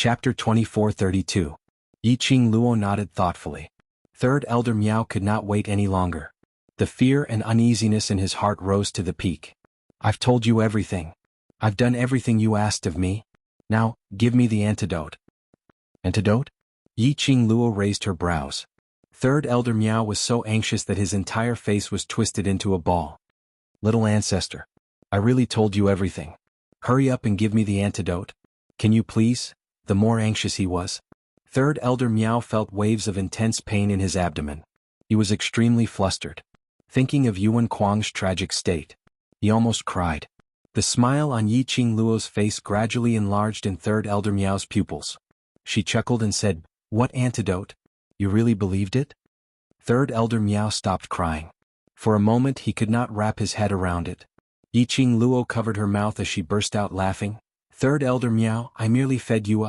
Chapter 2432. Yiqing Luo nodded thoughtfully. Third Elder Miao could not wait any longer. The fear and uneasiness in his heart rose to the peak. I've told you everything. I've done everything you asked of me. Now, give me the antidote. Antidote? Yiqing Luo raised her brows. Third Elder Miao was so anxious that his entire face was twisted into a ball. Little ancestor, I really told you everything. Hurry up and give me the antidote. Can you please? The more anxious he was. Third Elder Miao felt waves of intense pain in his abdomen. He was extremely flustered. Thinking of Xuanhuan's tragic state, he almost cried. The smile on Yiqing Luo's face gradually enlarged in Third Elder Miao's pupils. She chuckled and said, What antidote? You really believed it? Third Elder Miao stopped crying. For a moment he could not wrap his head around it. Yiqing Luo covered her mouth as she burst out laughing. Third Elder Miao, I merely fed you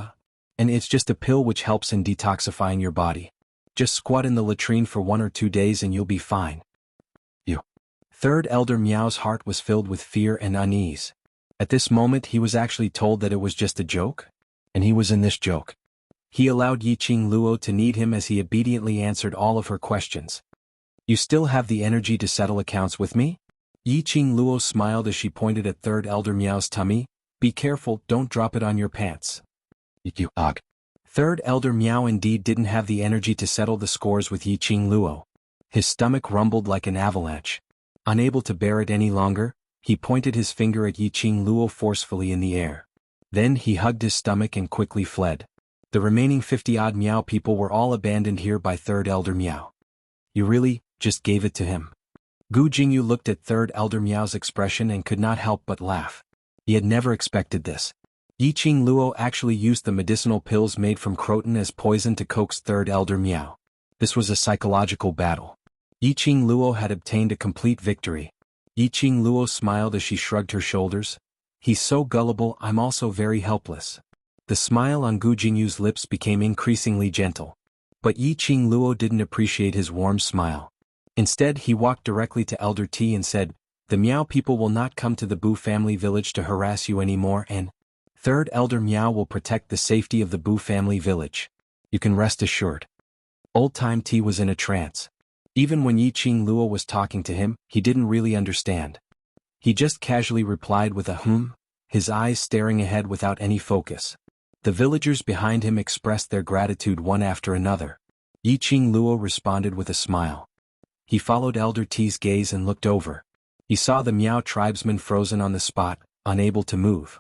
and it's just a pill which helps in detoxifying your body. Just squat in the latrine for 1 or 2 days and you'll be fine. You. Third Elder Miao's heart was filled with fear and unease. At this moment he was actually told that it was just a joke, and he was in this joke. He allowed Yiqing Luo to knead him as he obediently answered all of her questions. You still have the energy to settle accounts with me? Yiqing Luo smiled as she pointed at Third Elder Miao's tummy. Be careful, don't drop it on your pants. Third Elder Miao indeed didn't have the energy to settle the scores with Yiqing Luo. His stomach rumbled like an avalanche. Unable to bear it any longer, he pointed his finger at Yiqing Luo forcefully in the air. Then he hugged his stomach and quickly fled. The remaining 50-odd Miao people were all abandoned here by Third Elder Miao. You really just gave it to him? Gu Jingyu looked at Third Elder Miao's expression and could not help but laugh. He had never expected this. Yiqing Luo actually used the medicinal pills made from croton as poison to coax Third Elder Miao. This was a psychological battle. Yiqing Luo had obtained a complete victory. Yiqing Luo smiled as she shrugged her shoulders. He's so gullible, I'm also very helpless. The smile on Gu Jingyu's lips became increasingly gentle. But Yiqing Luo didn't appreciate his warm smile. Instead he walked directly to Elder T and said, The Miao people will not come to the Bu family village to harass you anymore, and Third Elder Miao will protect the safety of the Bu family village. You can rest assured. Old-time T was in a trance. Even when Yiqing Luo was talking to him, he didn't really understand. He just casually replied with a his eyes staring ahead without any focus. The villagers behind him expressed their gratitude one after another. Yiqing Luo responded with a smile. He followed Elder T's gaze and looked over. He saw the Miao tribesman frozen on the spot, unable to move.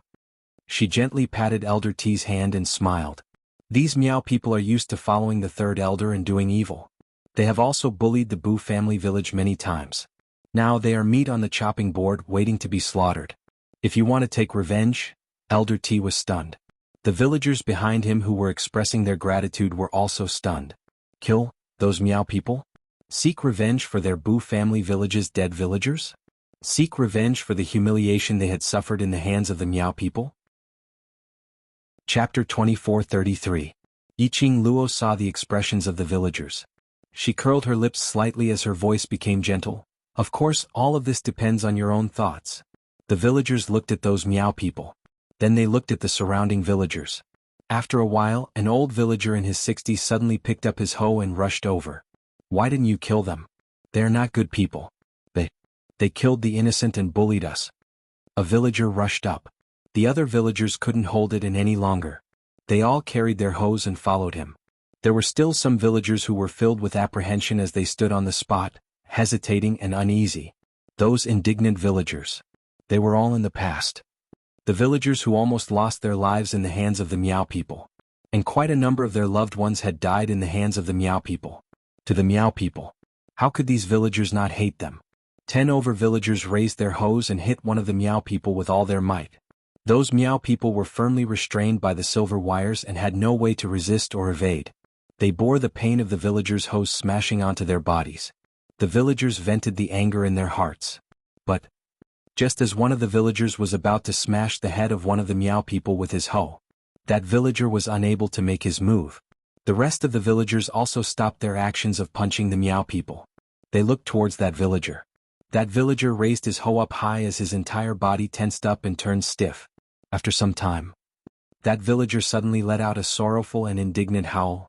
She gently patted Elder T's hand and smiled. These Miao people are used to following the Third Elder and doing evil. They have also bullied the Bu family village many times. Now they are meat on the chopping board waiting to be slaughtered. If you want to take revenge? Elder T was stunned. The villagers behind him who were expressing their gratitude were also stunned. Kill those Miao people? Seek revenge for their Bu family village's dead villagers? Seek revenge for the humiliation they had suffered in the hands of the Miao people? Chapter 2433. Yiqing Luo saw the expressions of the villagers. She curled her lips slightly as her voice became gentle. Of course, all of this depends on your own thoughts. The villagers looked at those Miao people. Then they looked at the surrounding villagers. After a while, an old villager in his 60s suddenly picked up his hoe and rushed over. Why didn't you kill them? They are not good people. They killed the innocent and bullied us. A villager rushed up. The other villagers couldn't hold it in any longer. They all carried their hoes and followed him. There were still some villagers who were filled with apprehension as they stood on the spot, hesitating and uneasy. Those indignant villagers. They were all in the past. The villagers who almost lost their lives in the hands of the Miao people. And quite a number of their loved ones had died in the hands of the Miao people. To the Miao people. How could these villagers not hate them? 10 over villagers raised their hoes and hit one of the Miao people with all their might. Those Miao people were firmly restrained by the silver wires and had no way to resist or evade. They bore the pain of the villagers' hoes smashing onto their bodies. The villagers vented the anger in their hearts. But, just as one of the villagers was about to smash the head of one of the Miao people with his hoe, that villager was unable to make his move. The rest of the villagers also stopped their actions of punching the Miao people. They looked towards that villager. That villager raised his hoe up high as his entire body tensed up and turned stiff. After some time, That villager suddenly let out a sorrowful and indignant howl.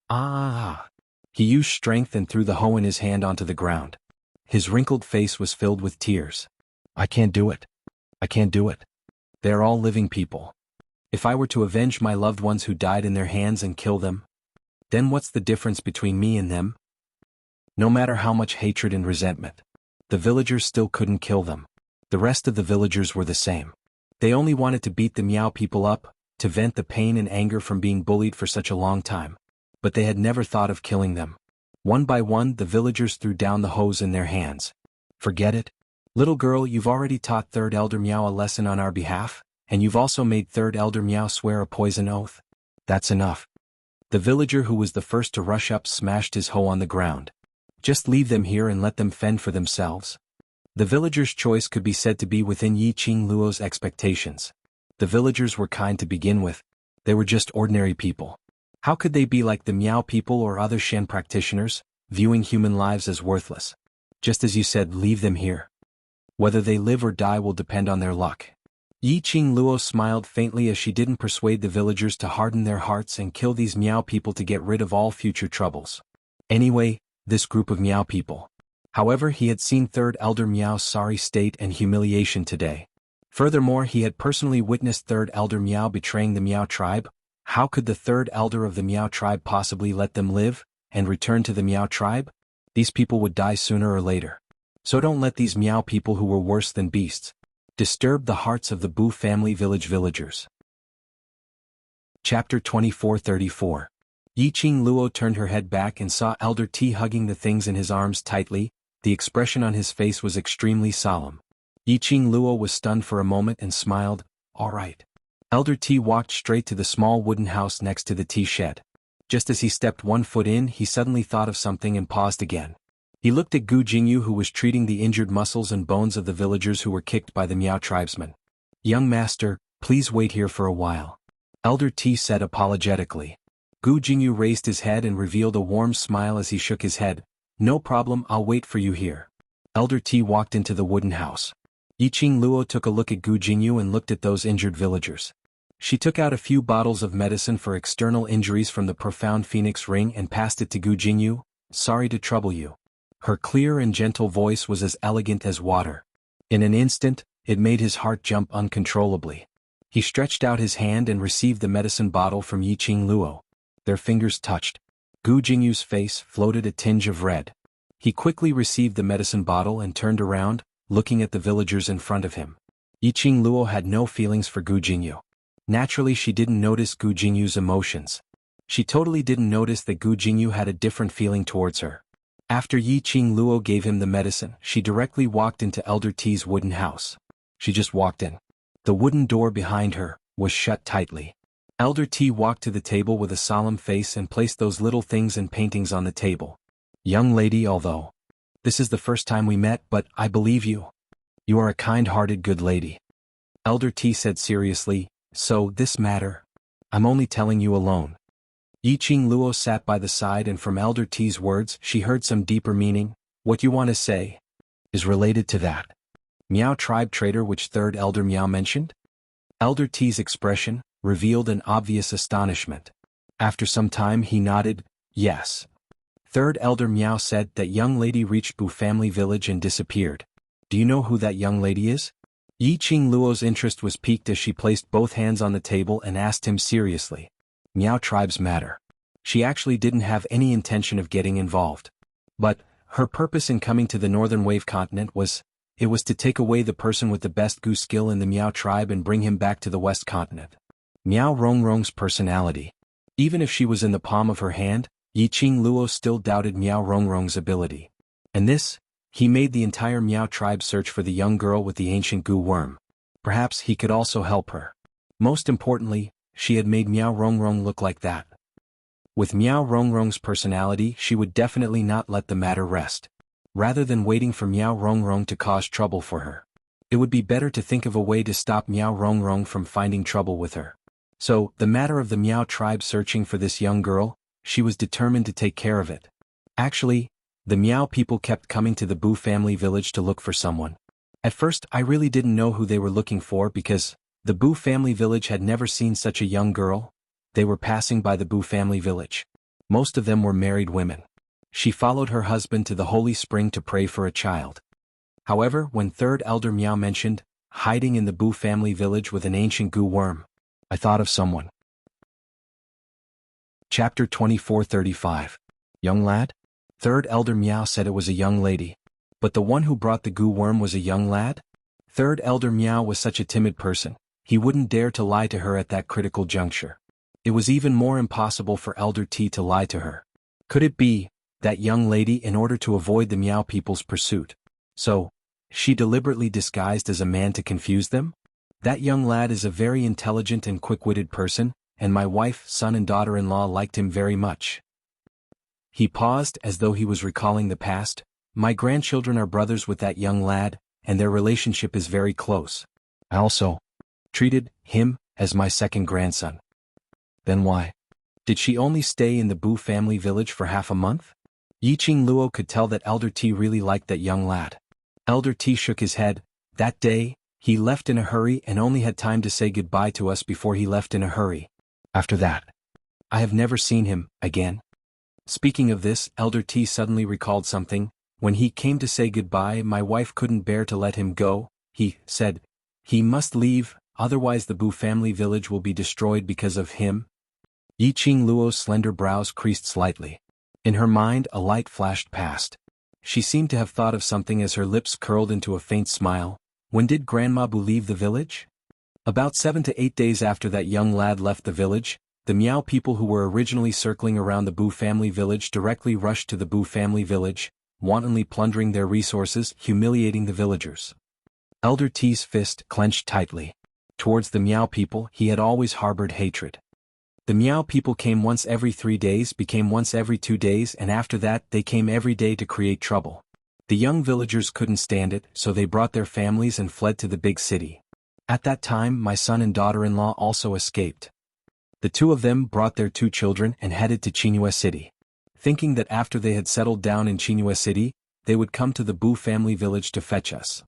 Ah! He used strength and threw the hoe in his hand onto the ground. His wrinkled face was filled with tears. I can't do it. I can't do it. They are all living people. If I were to avenge my loved ones who died in their hands and kill them, then what's the difference between me and them? No matter how much hatred and resentment, the villagers still couldn't kill them. The rest of the villagers were the same. They only wanted to beat the Miao people up, to vent the pain and anger from being bullied for such a long time. But they had never thought of killing them. One by one, the villagers threw down the hoes in their hands. Forget it. Little girl, you've already taught Third Elder Miao a lesson on our behalf, and you've also made Third Elder Miao swear a poison oath. That's enough. The villager who was the first to rush up smashed his hoe on the ground. Just leave them here and let them fend for themselves. The villager's choice could be said to be within Yi Qing Luo's expectations. The villagers were kind to begin with. They were just ordinary people. How could they be like the Miao people or other Shen practitioners, viewing human lives as worthless? Just as you said, leave them here. Whether they live or die will depend on their luck. Yi Qing Luo smiled faintly as she didn't persuade the villagers to harden their hearts and kill these Miao people to get rid of all future troubles. Anyway, this group of Miao people. However, he had seen Third Elder Miao's sorry state and humiliation today. Furthermore, he had personally witnessed Third Elder Miao betraying the Miao tribe. How could the Third Elder of the Miao tribe possibly let them live, and return to the Miao tribe? These people would die sooner or later. So don't let these Miao people who were worse than beasts disturb the hearts of the Bu family villagers. Chapter 2434. Yi Qing Luo turned her head back and saw Elder T hugging the things in his arms tightly. The expression on his face was extremely solemn. Yi Qing Luo was stunned for a moment and smiled. All right. Elder T walked straight to the small wooden house next to the tea shed. Just as he stepped one foot in, he suddenly thought of something and paused again. He looked at Gu Jingyu, who was treating the injured muscles and bones of the villagers who were kicked by the Miao tribesmen. Young master, please wait here for a while. Elder T said apologetically. Gu Jingyu raised his head and revealed a warm smile as he shook his head. No problem, I'll wait for you here. Elder T walked into the wooden house. Yi Qing Luo took a look at Gu Jingyu and looked at those injured villagers. She took out a few bottles of medicine for external injuries from the profound phoenix ring and passed it to Gu Jingyu. Sorry to trouble you. Her clear and gentle voice was as elegant as water. In an instant, it made his heart jump uncontrollably. He stretched out his hand and received the medicine bottle from Yi Qing Luo. Their fingers touched. Gu Jingyu's face floated a tinge of red. He quickly received the medicine bottle and turned around, looking at the villagers in front of him. Yi Qing Luo had no feelings for Gu Jingyu. Naturally, she didn't notice Gu Jingyu's emotions. She totally didn't notice that Gu Jingyu had a different feeling towards her. After Yi Qing Luo gave him the medicine, she directly walked into Elder T's wooden house. She just walked in. The wooden door behind her was shut tightly. Elder T walked to the table with a solemn face and placed those little things and paintings on the table. Young lady, although this is the first time we met, but I believe you. You are a kind-hearted good lady. Elder T said seriously, so this matter, I'm only telling you alone. Yi Qing Luo sat by the side and from Elder T's words she heard some deeper meaning. What you want to say is related to that Miao tribe traitor which Third Elder Miao mentioned? Elder T's expression revealed an obvious astonishment. After some time he nodded, yes. Third Elder Miao said that young lady reached Bu family village and disappeared. Do you know who that young lady is? Yi Qing Luo's interest was piqued as she placed both hands on the table and asked him seriously. Miao tribe's matter. She actually didn't have any intention of getting involved. But her purpose in coming to the Northern Wave continent was to take away the person with the best Gu skill in the Miao tribe and bring him back to the West continent. Miao Rongrong's personality. Even if she was in the palm of her hand, Yi Qing Luo still doubted Miao Rongrong's ability. And this, he made the entire Miao tribe search for the young girl with the ancient Gu worm. Perhaps he could also help her. Most importantly, she had made Miao Rongrong look like that. With Miao Rongrong's personality, she would definitely not let the matter rest. Rather than waiting for Miao Rongrong to cause trouble for her, it would be better to think of a way to stop Miao Rongrong from finding trouble with her. So, the matter of the Miao tribe searching for this young girl, she was determined to take care of it. Actually, the Miao people kept coming to the Bu family village to look for someone. At first, I really didn't know who they were looking for because The Boo family village had never seen such a young girl. They were passing by the Boo family village. Most of them were married women. She followed her husband to the holy spring to pray for a child. However, when third elder Miao mentioned hiding in the Boo family village with an ancient goo worm, I thought of someone. Chapter 2435. Young lad? Third elder Miao said it was a young lady. But the one who brought the goo worm was a young lad? Third elder Miao was such a timid person, he wouldn't dare to lie to her at that critical juncture. It was even more impossible for Elder T to lie to her. Could it be that young lady in order to avoid the Miao people's pursuit? So, she deliberately disguised as a man to confuse them? That young lad is a very intelligent and quick-witted person, and my wife, son and daughter-in-law liked him very much. He paused as though he was recalling the past. My grandchildren are brothers with that young lad, and their relationship is very close. I also treated him as my second grandson. Then why did she only stay in the Boo family village for half a month? Yiqing Luo could tell that Elder T really liked that young lad. Elder T shook his head. That day, he left in a hurry and only had time to say goodbye to us before he left in a hurry. After that, I have never seen him again. Speaking of this, Elder T suddenly recalled something. When he came to say goodbye, my wife couldn't bear to let him go. He said he must leave, otherwise the Boo family village will be destroyed because of him. Yiqing Luo's slender brows creased slightly. In her mind a light flashed past. She seemed to have thought of something as her lips curled into a faint smile. When did Grandma Boo leave the village? About 7 to 8 days after that young lad left the village. The Miao people who were originally circling around the Boo family village directly rushed to the Boo family village, wantonly plundering their resources, humiliating the villagers. Elder T's fist clenched tightly. Towards the Miao people he had always harbored hatred. The Miao people came once every 3 days, became once every 2 days, and after that they came every day to create trouble. The young villagers couldn't stand it, so they brought their families and fled to the big city. At that time my son and daughter-in-law also escaped. The two of them brought their 2 children and headed to Xianxia City, thinking that after they had settled down in Xianxia City, they would come to the Boo family village to fetch us.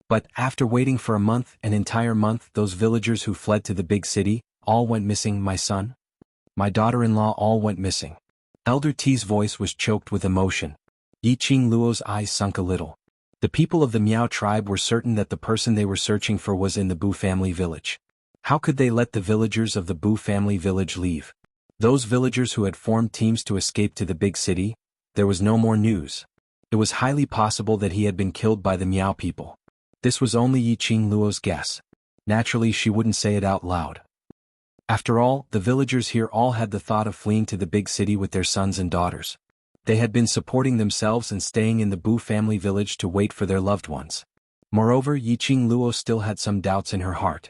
But after waiting for a month, an entire month, those villagers who fled to the big city, all went missing. My son, my daughter-in-law all went missing. Elder T's voice was choked with emotion. Yiqing Luo's eyes sunk a little. The people of the Miao tribe were certain that the person they were searching for was in the Boo family village. How could they let the villagers of the Boo family village leave? Those villagers who had formed teams to escape to the big city? There was no more news. It was highly possible that he had been killed by the Miao people. This was only Yiqing Luo's guess. Naturally she wouldn't say it out loud. After all, the villagers here all had the thought of fleeing to the big city with their sons and daughters. They had been supporting themselves and staying in the Boo family village to wait for their loved ones. Moreover, Yiqing Luo still had some doubts in her heart.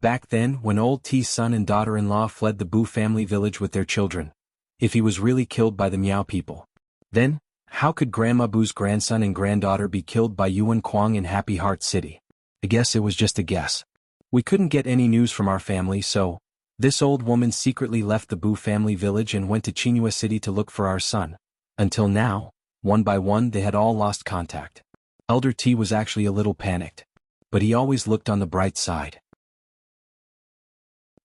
Back then, when old T's son and daughter-in-law fled the Boo family village with their children, if he was really killed by the Miao people, then, how could Grandma Boo's grandson and granddaughter be killed by Yuan Kuang in Happy Heart City? I guess it was just a guess. We couldn't get any news from our family, so this old woman secretly left the Boo family village and went to Xianxia City to look for our son. Until now, one by one they had all lost contact. Elder T was actually a little panicked. But he always looked on the bright side.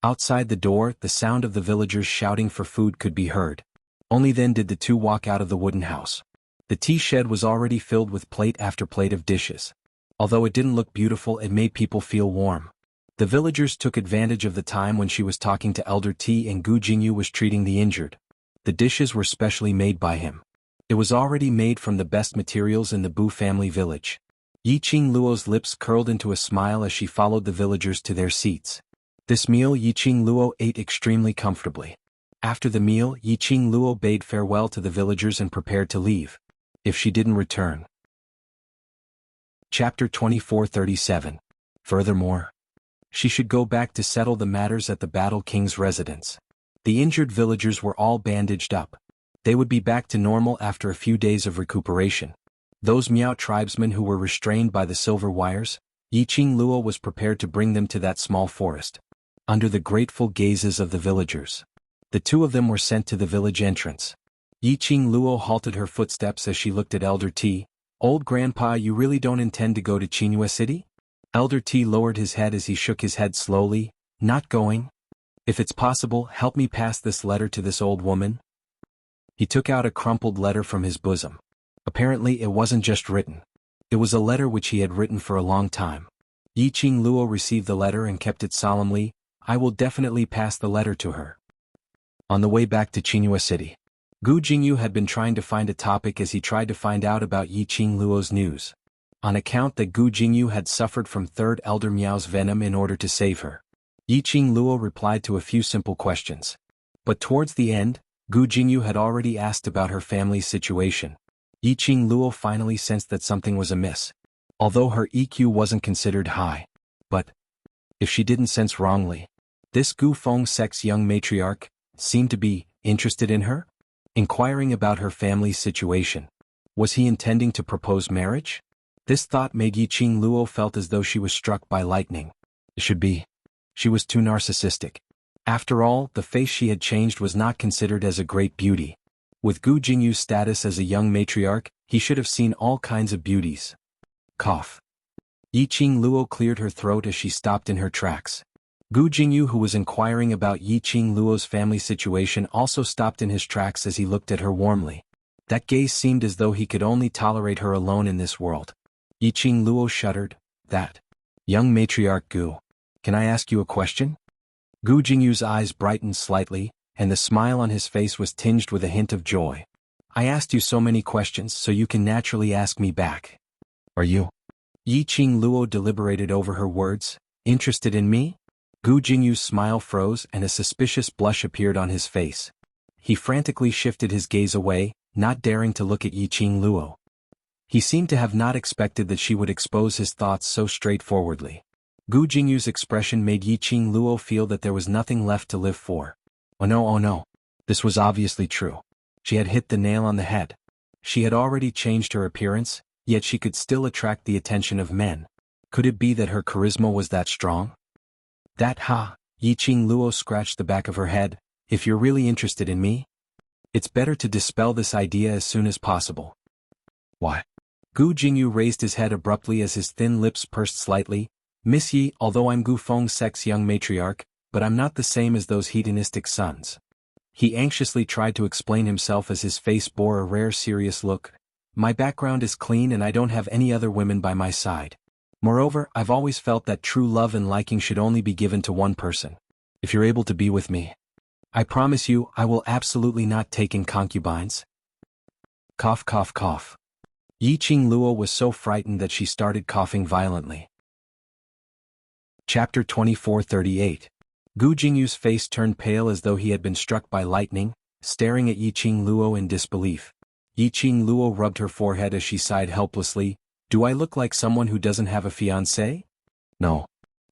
Outside the door, the sound of the villagers shouting for food could be heard. Only then did the two walk out of the wooden house. The tea shed was already filled with plate after plate of dishes. Although it didn't look beautiful, it made people feel warm. The villagers took advantage of the time when she was talking to Elder T and Gu Jingyu was treating the injured. The dishes were specially made by him. It was already made from the best materials in the Boo family village. Yiqing Luo's lips curled into a smile as she followed the villagers to their seats. This meal Yiqing Luo ate extremely comfortably. After the meal, Yiqing Luo bade farewell to the villagers and prepared to leave, if she didn't return. Chapter 2437. Furthermore, she should go back to settle the matters at the Battle King's residence. The injured villagers were all bandaged up. They would be back to normal after a few days of recuperation. Those Miao tribesmen who were restrained by the silver wires, Yiqing Luo was prepared to bring them to that small forest. Under the grateful gazes of the villagers, the two of them were sent to the village entrance. Yiqing Luo halted her footsteps as she looked at Elder T. Old Grandpa, you really don't intend to go to Xianxia City? Elder T lowered his head as he shook his head slowly. Not going? If it's possible, help me pass this letter to this old woman. He took out a crumpled letter from his bosom. Apparently it wasn't just written. It was a letter which he had written for a long time. Yiqing Luo received the letter and kept it solemnly. I will definitely pass the letter to her. On the way back to Qinghua City, Gu Jingyu had been trying to find a topic as he tried to find out about Yiqing Luo's news. On account that Gu Jingyu had suffered from Third Elder Miao's venom in order to save her, Yiqing Luo replied to a few simple questions. But towards the end, Gu Jingyu had already asked about her family's situation. Yiqing Luo finally sensed that something was amiss. Although her EQ wasn't considered high. But if she didn't sense wrongly, this Gu Feng sect's young matriarch seemed to be interested in her, inquiring about her family's situation. Was he intending to propose marriage? This thought made Yiqing Luo felt as though she was struck by lightning. It should be. She was too narcissistic. After all, the face she had changed was not considered as a great beauty. With Gu Jingyu's status as a young matriarch, he should have seen all kinds of beauties. Cough. Yiqing Luo cleared her throat as she stopped in her tracks. Gu Jingyu, who was inquiring about Yiqing Luo's family situation, also stopped in his tracks as he looked at her warmly. That gaze seemed as though he could only tolerate her alone in this world. Yiqing Luo shuddered. That. Young matriarch Gu. Can I ask you a question? Gu Jingyu's eyes brightened slightly, and the smile on his face was tinged with a hint of joy. I asked you so many questions, so you can naturally ask me back. Are you? Yiqing Luo deliberated over her words. Interested in me? Gu Jingyu's smile froze and a suspicious blush appeared on his face. He frantically shifted his gaze away, not daring to look at Yiqing Luo. He seemed to have not expected that she would expose his thoughts so straightforwardly. Gu Jingyu's expression made Yiqing Luo feel that there was nothing left to live for. Oh no, oh no. This was obviously true. She had hit the nail on the head. She had already changed her appearance, yet she could still attract the attention of men. Could it be that her charisma was that strong? That Yiqing Luo scratched the back of her head. If you're really interested in me, it's better to dispel this idea as soon as possible. Why? Gu Jingyu raised his head abruptly as his thin lips pursed slightly. Miss Yi, although I'm Gu Feng sect's young matriarch, but I'm not the same as those hedonistic sons. He anxiously tried to explain himself as his face bore a rare serious look. My background is clean and I don't have any other women by my side. Moreover, I've always felt that true love and liking should only be given to one person. If you're able to be with me, I promise you I will absolutely not take in concubines. Cough, cough, cough. Yiqing Luo was so frightened that she started coughing violently. Chapter 2438. Gu Jingyu's face turned pale as though he had been struck by lightning, staring at Yiqing Luo in disbelief. Yiqing Luo rubbed her forehead as she sighed helplessly. Do I look like someone who doesn't have a fiancé? No.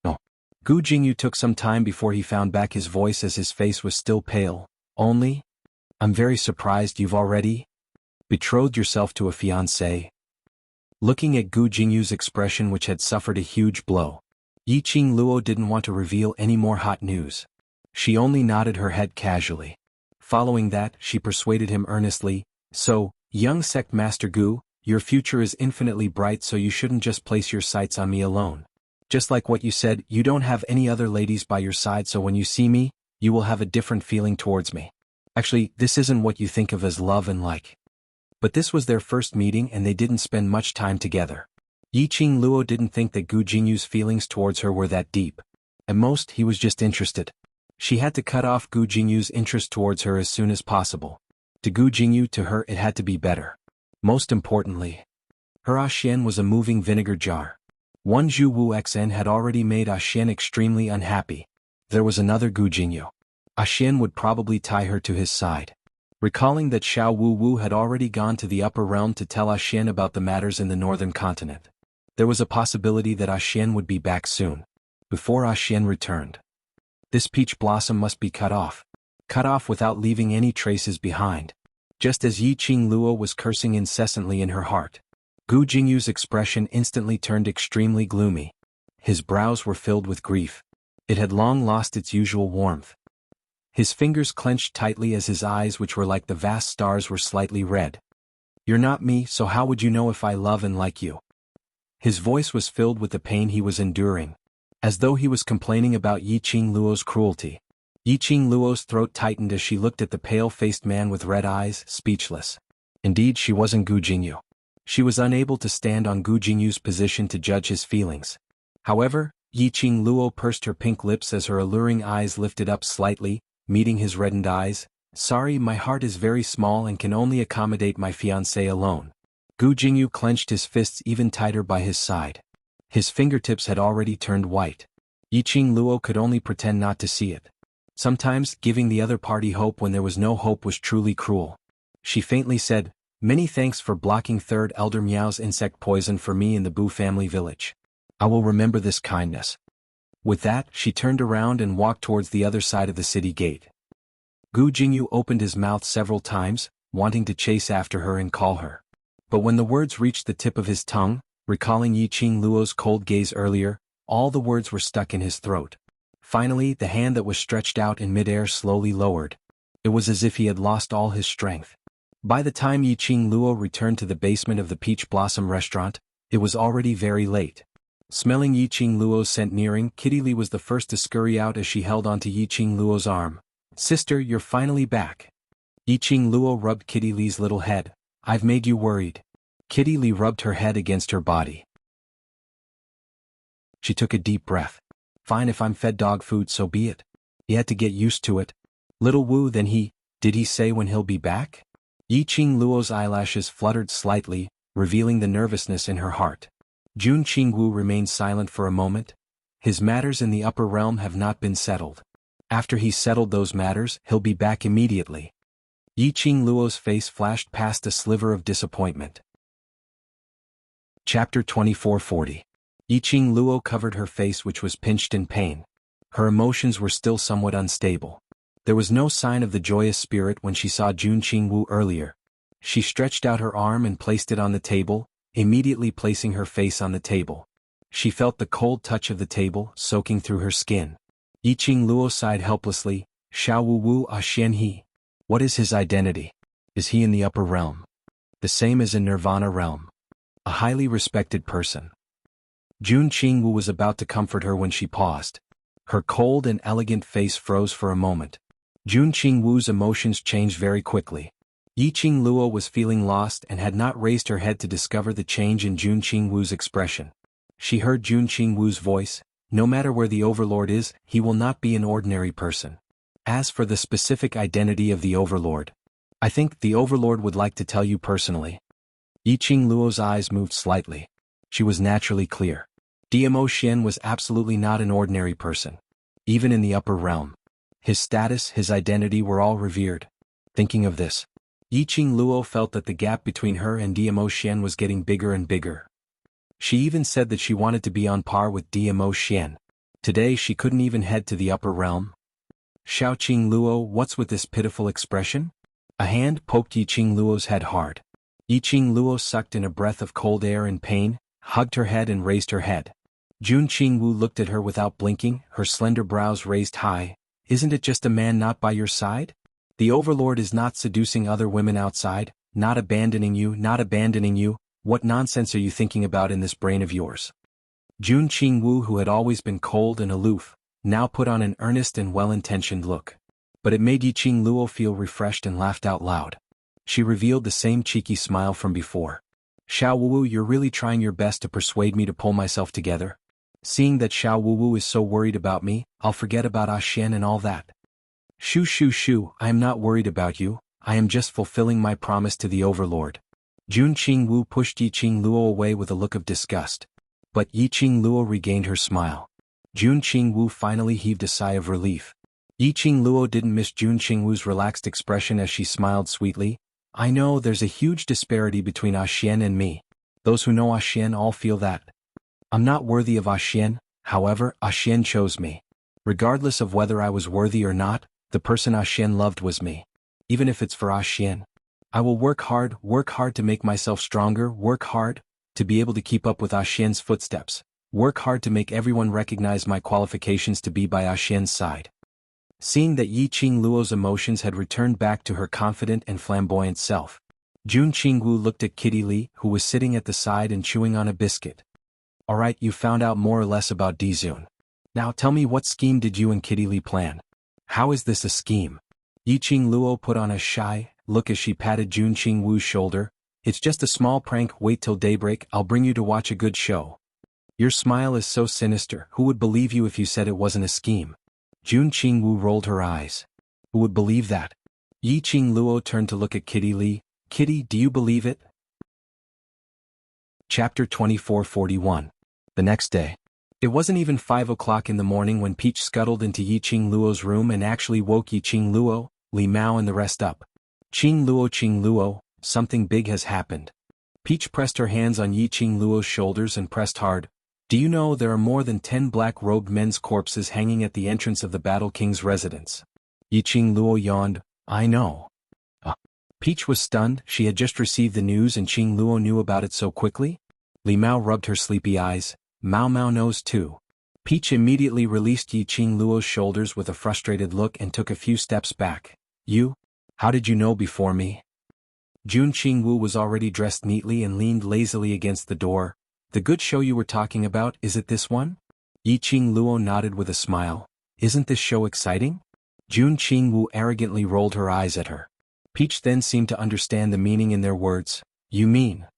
No. Gu Jingyu took some time before he found back his voice as his face was still pale. Only? I'm very surprised you've already betrothed yourself to a fiancé. Looking at Gu Jingyu's expression, which had suffered a huge blow, Yiqing Luo didn't want to reveal any more hot news. She only nodded her head casually. Following that, she persuaded him earnestly. So, young sect master Gu, your future is infinitely bright, so you shouldn't just place your sights on me alone. Just like what you said, you don't have any other ladies by your side, so when you see me, you will have a different feeling towards me. Actually, this isn't what you think of as love and like. But this was their first meeting and they didn't spend much time together. Yiqing Luo didn't think that Gu Jingyu's feelings towards her were that deep. At most, he was just interested. She had to cut off Gu Jingyu's interest towards her as soon as possible. To Gu Jingyu, to her it had to be better. Most importantly, her Xian was a moving vinegar jar. One Zhu Wu Xn had already made Xian extremely unhappy. There was another Gu Jingyu. Xian would probably tie her to his side. Recalling that Xiao Wu Wu had already gone to the upper realm to tell Xian about the matters in the northern continent, there was a possibility that Xian would be back soon. Before Xian returned, this peach blossom must be cut off. Cut off without leaving any traces behind. Just as Yiqing Luo was cursing incessantly in her heart, Gu Jingyu's expression instantly turned extremely gloomy. His brows were filled with grief. It had long lost its usual warmth. His fingers clenched tightly as his eyes, which were like the vast stars, were slightly red. You're not me, so how would you know if I love and like you? His voice was filled with the pain he was enduring, as though he was complaining about Yi Qingluo's cruelty. Yi Qingluo's throat tightened as she looked at the pale-faced man with red eyes, speechless. Indeed, she wasn't Gu Jingyu. She was unable to stand on Gu Jingyu's position to judge his feelings. However, Yi Qingluo pursed her pink lips as her alluring eyes lifted up slightly, meeting his reddened eyes. "Sorry, my heart is very small and can only accommodate my fiancé alone." Gu Jingyu clenched his fists even tighter by his side. His fingertips had already turned white. Yi Qingluo could only pretend not to see it. Sometimes, giving the other party hope when there was no hope was truly cruel. She faintly said, "Many thanks for blocking Third Elder Miao's insect poison for me in the Bu family village. I will remember this kindness." With that, she turned around and walked towards the other side of the city gate. Gu Jingyu opened his mouth several times, wanting to chase after her and call her. But when the words reached the tip of his tongue, recalling Yi Qingluo's cold gaze earlier, all the words were stuck in his throat. Finally, the hand that was stretched out in midair slowly lowered. It was as if he had lost all his strength. By the time Yi Qingluo returned to the basement of the Peach Blossom restaurant, it was already very late. Smelling Yi Qingluo's scent nearing, Kitty Lee was the first to scurry out as she held onto Yi Qingluo's arm. "Sister, you're finally back." Yi Qingluo rubbed Kitty Lee's little head. "I've made you worried." Kitty Lee rubbed her head against her body. She took a deep breath. "Fine, if I'm fed dog food, so be it. He had to get used to it. Little Wu, then did he say when he'll be back?" Yi Qingluo's eyelashes fluttered slightly, revealing the nervousness in her heart. Jun Qingwu remained silent for a moment. "His matters in the upper realm have not been settled. After he's settled those matters, he'll be back immediately." Yi Qingluo's face flashed past a sliver of disappointment. Chapter 2440. Yi Qingluo covered her face, which was pinched in pain. Her emotions were still somewhat unstable. There was no sign of the joyous spirit when she saw Jun Qingwu earlier. She stretched out her arm and placed it on the table, immediately placing her face on the table. She felt the cold touch of the table soaking through her skin. Yi Qingluo sighed helplessly. "Xiao Wu Wu a Xian He. What is his identity? Is he in the upper realm? The same as in Nirvana realm? A highly respected person." Jun Qingwu was about to comfort her when she paused. Her cold and elegant face froze for a moment. Jun Qingwu's emotions changed very quickly. Yi Qingluo was feeling lost and had not raised her head to discover the change in Jun Qingwu's expression. She heard Jun Qingwu's voice. "No matter where the Overlord is, he will not be an ordinary person. As for the specific identity of the Overlord, I think the Overlord would like to tell you personally." Yi Qingluo's eyes moved slightly. She was naturally clear. Dmo Xian was absolutely not an ordinary person. Even in the upper realm, his status, his identity were all revered. Thinking of this, Yi Qingluo felt that the gap between her and Dmo Xian was getting bigger and bigger. She even said that she wanted to be on par with Dmo Xian. Today she couldn't even head to the upper realm. "Xiao Qingluo, what's with this pitiful expression?" A hand poked Yi Qingluo's head hard. Yi Qingluo sucked in a breath of cold air in pain, hugged her head and raised her head. Jun Qingwu looked at her without blinking, her slender brows raised high. "Isn't it just a man not by your side? The Overlord is not seducing other women outside, not abandoning you, not abandoning you. What nonsense are you thinking about in this brain of yours?" Jun Qingwu, who had always been cold and aloof, now put on an earnest and well-intentioned look. But it made Yi Qingluo feel refreshed and laughed out loud. She revealed the same cheeky smile from before. "Xiao Wuwu, you're really trying your best to persuade me to pull myself together? Seeing that Xiao Wuwu is so worried about me, I'll forget about Xian and all that." "Shoo shoo shoo, I am not worried about you, I am just fulfilling my promise to the Overlord." Jun Qingwu pushed Yi Qingluo away with a look of disgust. But Yi Qingluo regained her smile. Jun Qingwu finally heaved a sigh of relief. Yi Qingluo didn't miss Jun Qingwu's relaxed expression as she smiled sweetly. "I know there's a huge disparity between Xian and me. Those who know Xian all feel that. I'm not worthy of Xian, however, Xian chose me. Regardless of whether I was worthy or not, the person Xian loved was me. Even if it's for Xian. I will work hard to make myself stronger, work hard to be able to keep up with Xian's footsteps, work hard to make everyone recognize my qualifications to be by Xian's side." Seeing that Yi Qingluo's emotions had returned back to her confident and flamboyant self, Jun Qingwu looked at Kitty Lee, who was sitting at the side and chewing on a biscuit. Alright, you found out more or less about Dizun. Now tell me, what scheme did you and Kitty Lee plan? How is this a scheme? Yiqing Luo put on a shy look as she patted Jun Qingwu's shoulder. It's just a small prank, wait till daybreak, I'll bring you to watch a good show. Your smile is so sinister, who would believe you if you said it wasn't a scheme? Jun Qingwu rolled her eyes. Who would believe that? Yiqing Luo turned to look at Kitty Lee. Kitty, do you believe it? Chapter 2441. The next day. It wasn't even 5 o'clock in the morning when Peach scuttled into Yiqing Luo's room and actually woke Yiqing Luo, Li Mao and the rest up. Qing Luo, something big has happened. Peach pressed her hands on Yiqing Luo's shoulders and pressed hard. Do you know there are more than 10 black-robed men's corpses hanging at the entrance of the Battle King's residence? Yiqing Luo yawned. I know. Peach was stunned. She had just received the news and Qing Luo knew about it so quickly? Li Mao rubbed her sleepy eyes. Mao knows too. Peach immediately released Yiqing Luo's shoulders with a frustrated look and took a few steps back. You? How did you know before me? Jun Qingwu was already dressed neatly and leaned lazily against the door. The good show you were talking about, is it this one? Yiqing Luo nodded with a smile. Isn't this show exciting? Jun Qingwu arrogantly rolled her eyes at her. Peach then seemed to understand the meaning in their words. You mean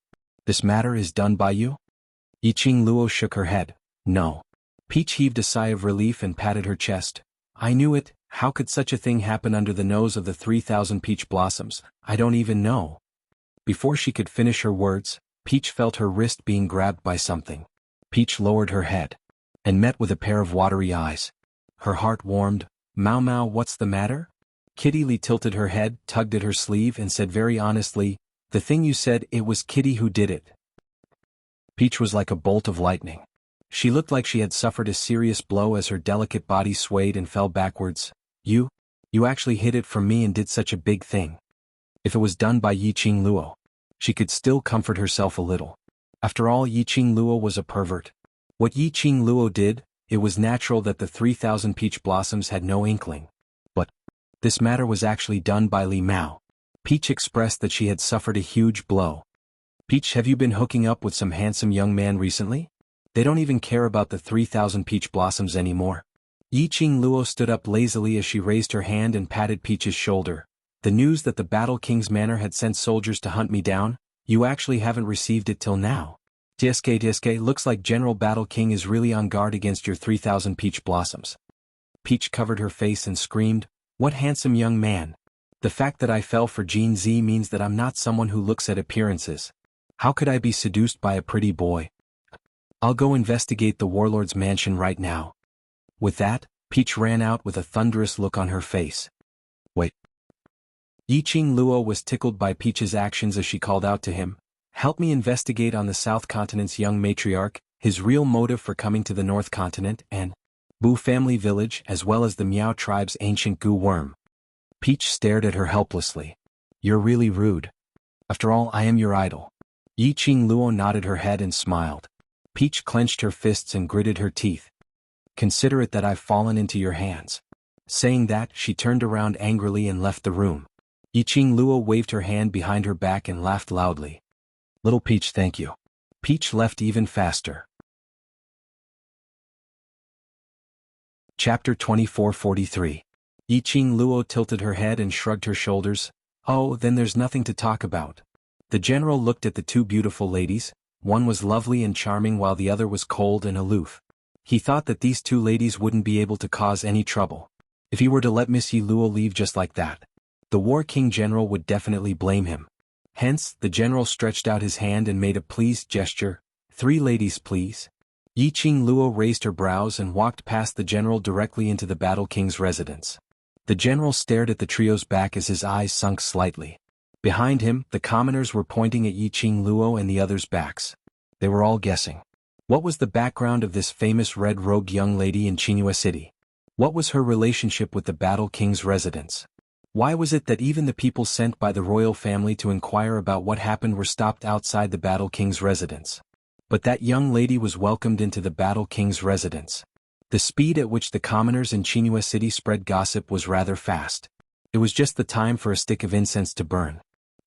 this matter is done by you? Yiqing Luo shook her head. No. Peach heaved a sigh of relief and patted her chest. I knew it. How could such a thing happen under the nose of the 3,000 peach blossoms? I don't even know. Before she could finish her words, Peach felt her wrist being grabbed by something. Peach lowered her head and met with a pair of watery eyes. Her heart warmed. Mao, what's the matter? Kitty Lee tilted her head, tugged at her sleeve and said very honestly, the thing you said, it was Kitty who did it. Peach was like a bolt of lightning. She looked like she had suffered a serious blow as her delicate body swayed and fell backwards. You actually hid it from me and did such a big thing. If it was done by Yiqing Luo, she could still comfort herself a little. After all, Yiqing Luo was a pervert. What Yiqing Luo did, it was natural that the 3,000 peach blossoms had no inkling. But this matter was actually done by Li Mao. Peach expressed that she had suffered a huge blow. Peach, have you been hooking up with some handsome young man recently? They don't even care about the 3,000 peach blossoms anymore. Yiqing Luo stood up lazily as she raised her hand and patted Peach's shoulder. The news that the Battle King's manor had sent soldiers to hunt me down, you actually haven't received it till now. Tiske, looks like General Battle King is really on guard against your 3,000 peach blossoms. Peach covered her face and screamed, what handsome young man. The fact that I fell for Jean Z means that I'm not someone who looks at appearances. How could I be seduced by a pretty boy? I'll go investigate the warlord's mansion right now. With that, Peach ran out with a thunderous look on her face. Wait. Yiqing Luo was tickled by Peach's actions as she called out to him, help me investigate on the South Continent's young matriarch, his real motive for coming to the North Continent, and Bu family village as well as the Miao tribe's ancient goo worm. Peach stared at her helplessly. You're really rude. After all, I am your idol. Yiqing Luo nodded her head and smiled. Peach clenched her fists and gritted her teeth. Consider it that I've fallen into your hands. Saying that, she turned around angrily and left the room. Yiqing Luo waved her hand behind her back and laughed loudly. Little Peach, thank you. Peach left even faster. Chapter 2443. Yiqing Luo tilted her head and shrugged her shoulders. Oh, then there's nothing to talk about. The general looked at the two beautiful ladies. One was lovely and charming while the other was cold and aloof. He thought that these two ladies wouldn't be able to cause any trouble. If he were to let Miss Yi Luo leave just like that, the War King General would definitely blame him. Hence, the general stretched out his hand and made a pleased gesture. 3 ladies, please. Yiqing Luo raised her brows and walked past the general directly into the Battle King's residence. The general stared at the trio's back as his eyes sunk slightly. Behind him, the commoners were pointing at Yiqing Luo and the others' backs. They were all guessing. What was the background of this famous red-robed young lady in Xianxia City? What was her relationship with the Battle King's residence? Why was it that even the people sent by the royal family to inquire about what happened were stopped outside the Battle King's residence? But that young lady was welcomed into the Battle King's residence. The speed at which the commoners in Xianxia City spread gossip was rather fast. It was just the time for a stick of incense to burn.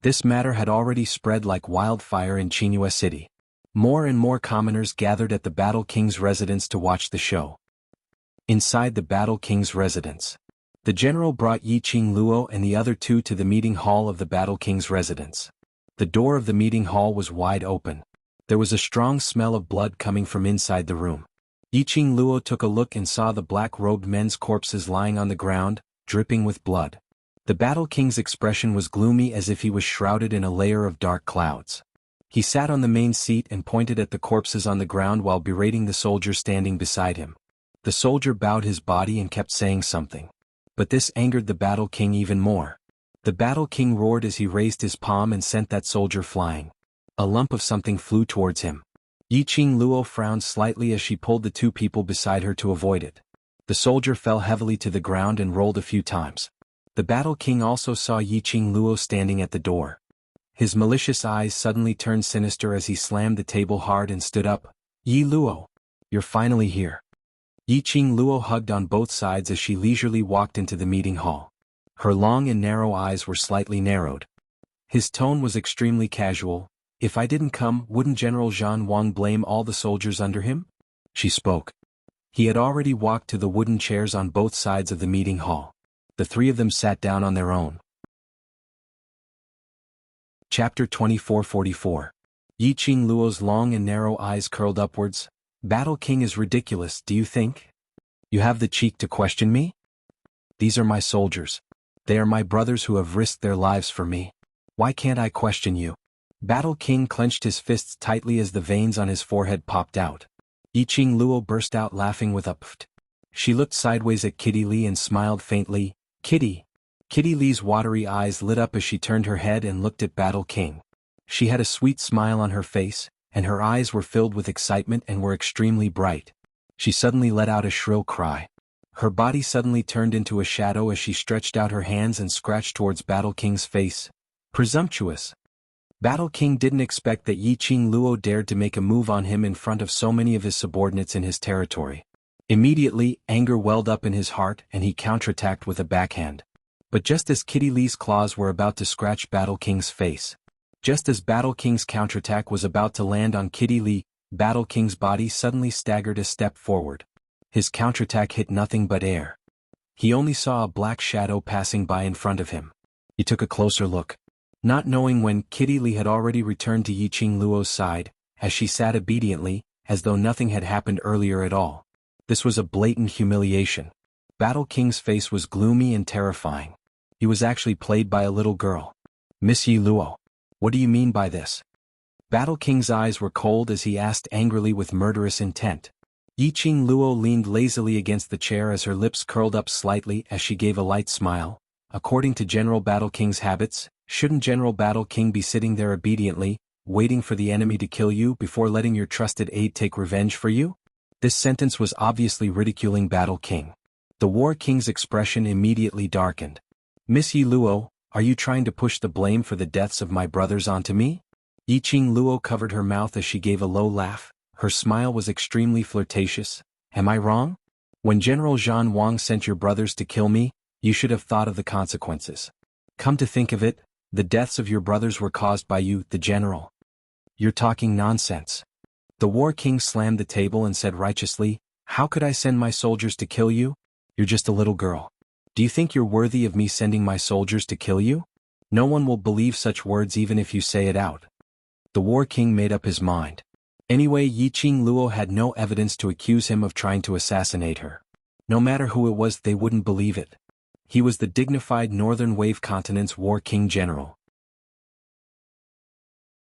This matter had already spread like wildfire in Xianxia City. More and more commoners gathered at the Battle King's residence to watch the show. Inside the Battle King's residence, the general brought Yiqing Luo and the other two to the meeting hall of the Battle King's residence. The door of the meeting hall was wide open. There was a strong smell of blood coming from inside the room. Yiqing Luo took a look and saw the black-robed men's corpses lying on the ground, dripping with blood. The Battle King's expression was gloomy as if he was shrouded in a layer of dark clouds. He sat on the main seat and pointed at the corpses on the ground while berating the soldier standing beside him. The soldier bowed his body and kept saying something. But this angered the Battle King even more. The Battle King roared as he raised his palm and sent that soldier flying. A lump of something flew towards him. Yiqing Luo frowned slightly as she pulled the two people beside her to avoid it. The soldier fell heavily to the ground and rolled a few times. The Battle King also saw Yiqing Luo standing at the door. His malicious eyes suddenly turned sinister as he slammed the table hard and stood up. "Yi Luo, you're finally here." Yiqing Luo hugged on both sides as she leisurely walked into the meeting hall. Her long and narrow eyes were slightly narrowed. His tone was extremely casual. "If I didn't come, wouldn't General Xuanhuan blame all the soldiers under him?" She spoke. He had already walked to the wooden chairs on both sides of the meeting hall. The three of them sat down on their own. Chapter 2444. Yiqing Luo's long and narrow eyes curled upwards. "Battle King is ridiculous, do you think? You have the cheek to question me? These are my soldiers. They are my brothers who have risked their lives for me. Why can't I question you?" Battle King clenched his fists tightly as the veins on his forehead popped out. Yiqing Luo burst out laughing with a pft. She looked sideways at Kitty Lee and smiled faintly. "Kitty." Kitty Lee's watery eyes lit up as she turned her head and looked at Battle King. She had a sweet smile on her face, and her eyes were filled with excitement and were extremely bright. She suddenly let out a shrill cry. Her body suddenly turned into a shadow as she stretched out her hands and scratched towards Battle King's face. "Presumptuous." Battle King didn't expect that Yiqing Luo dared to make a move on him in front of so many of his subordinates in his territory. Immediately, anger welled up in his heart and he counterattacked with a backhand. But just as Kitty Lee's claws were about to scratch Battle King's face, just as Battle King's counterattack was about to land on Kitty Lee, Battle King's body suddenly staggered a step forward. His counterattack hit nothing but air. He only saw a black shadow passing by in front of him. He took a closer look. Not knowing when, Kitty Lee had already returned to Yiqing Luo's side, as she sat obediently, as though nothing had happened earlier at all. This was a blatant humiliation. Battle King's face was gloomy and terrifying. He was actually played by a little girl. "Miss Yi Luo, what do you mean by this?" Battle King's eyes were cold as he asked angrily with murderous intent. Yiqing Luo leaned lazily against the chair as her lips curled up slightly as she gave a light smile. According to General Battle King's habits, shouldn't General Battle King be sitting there obediently, waiting for the enemy to kill you before letting your trusted aide take revenge for you? This sentence was obviously ridiculing Battle King. The War King's expression immediately darkened. "Miss Yi Luo, are you trying to push the blame for the deaths of my brothers onto me?" Yiqing Luo covered her mouth as she gave a low laugh. Her smile was extremely flirtatious. "Am I wrong? When General Xuanhuan sent your brothers to kill me, you should have thought of the consequences. Come to think of it, the deaths of your brothers were caused by you, the general." "You're talking nonsense." The War King slammed the table and said righteously, "How could I send my soldiers to kill you? You're just a little girl. Do you think you're worthy of me sending my soldiers to kill you? No one will believe such words even if you say it out." The War King made up his mind. Anyway, Yiqing Luo had no evidence to accuse him of trying to assassinate her. No matter who it was, they wouldn't believe it. He was the dignified Northern Wave Continent's War King General.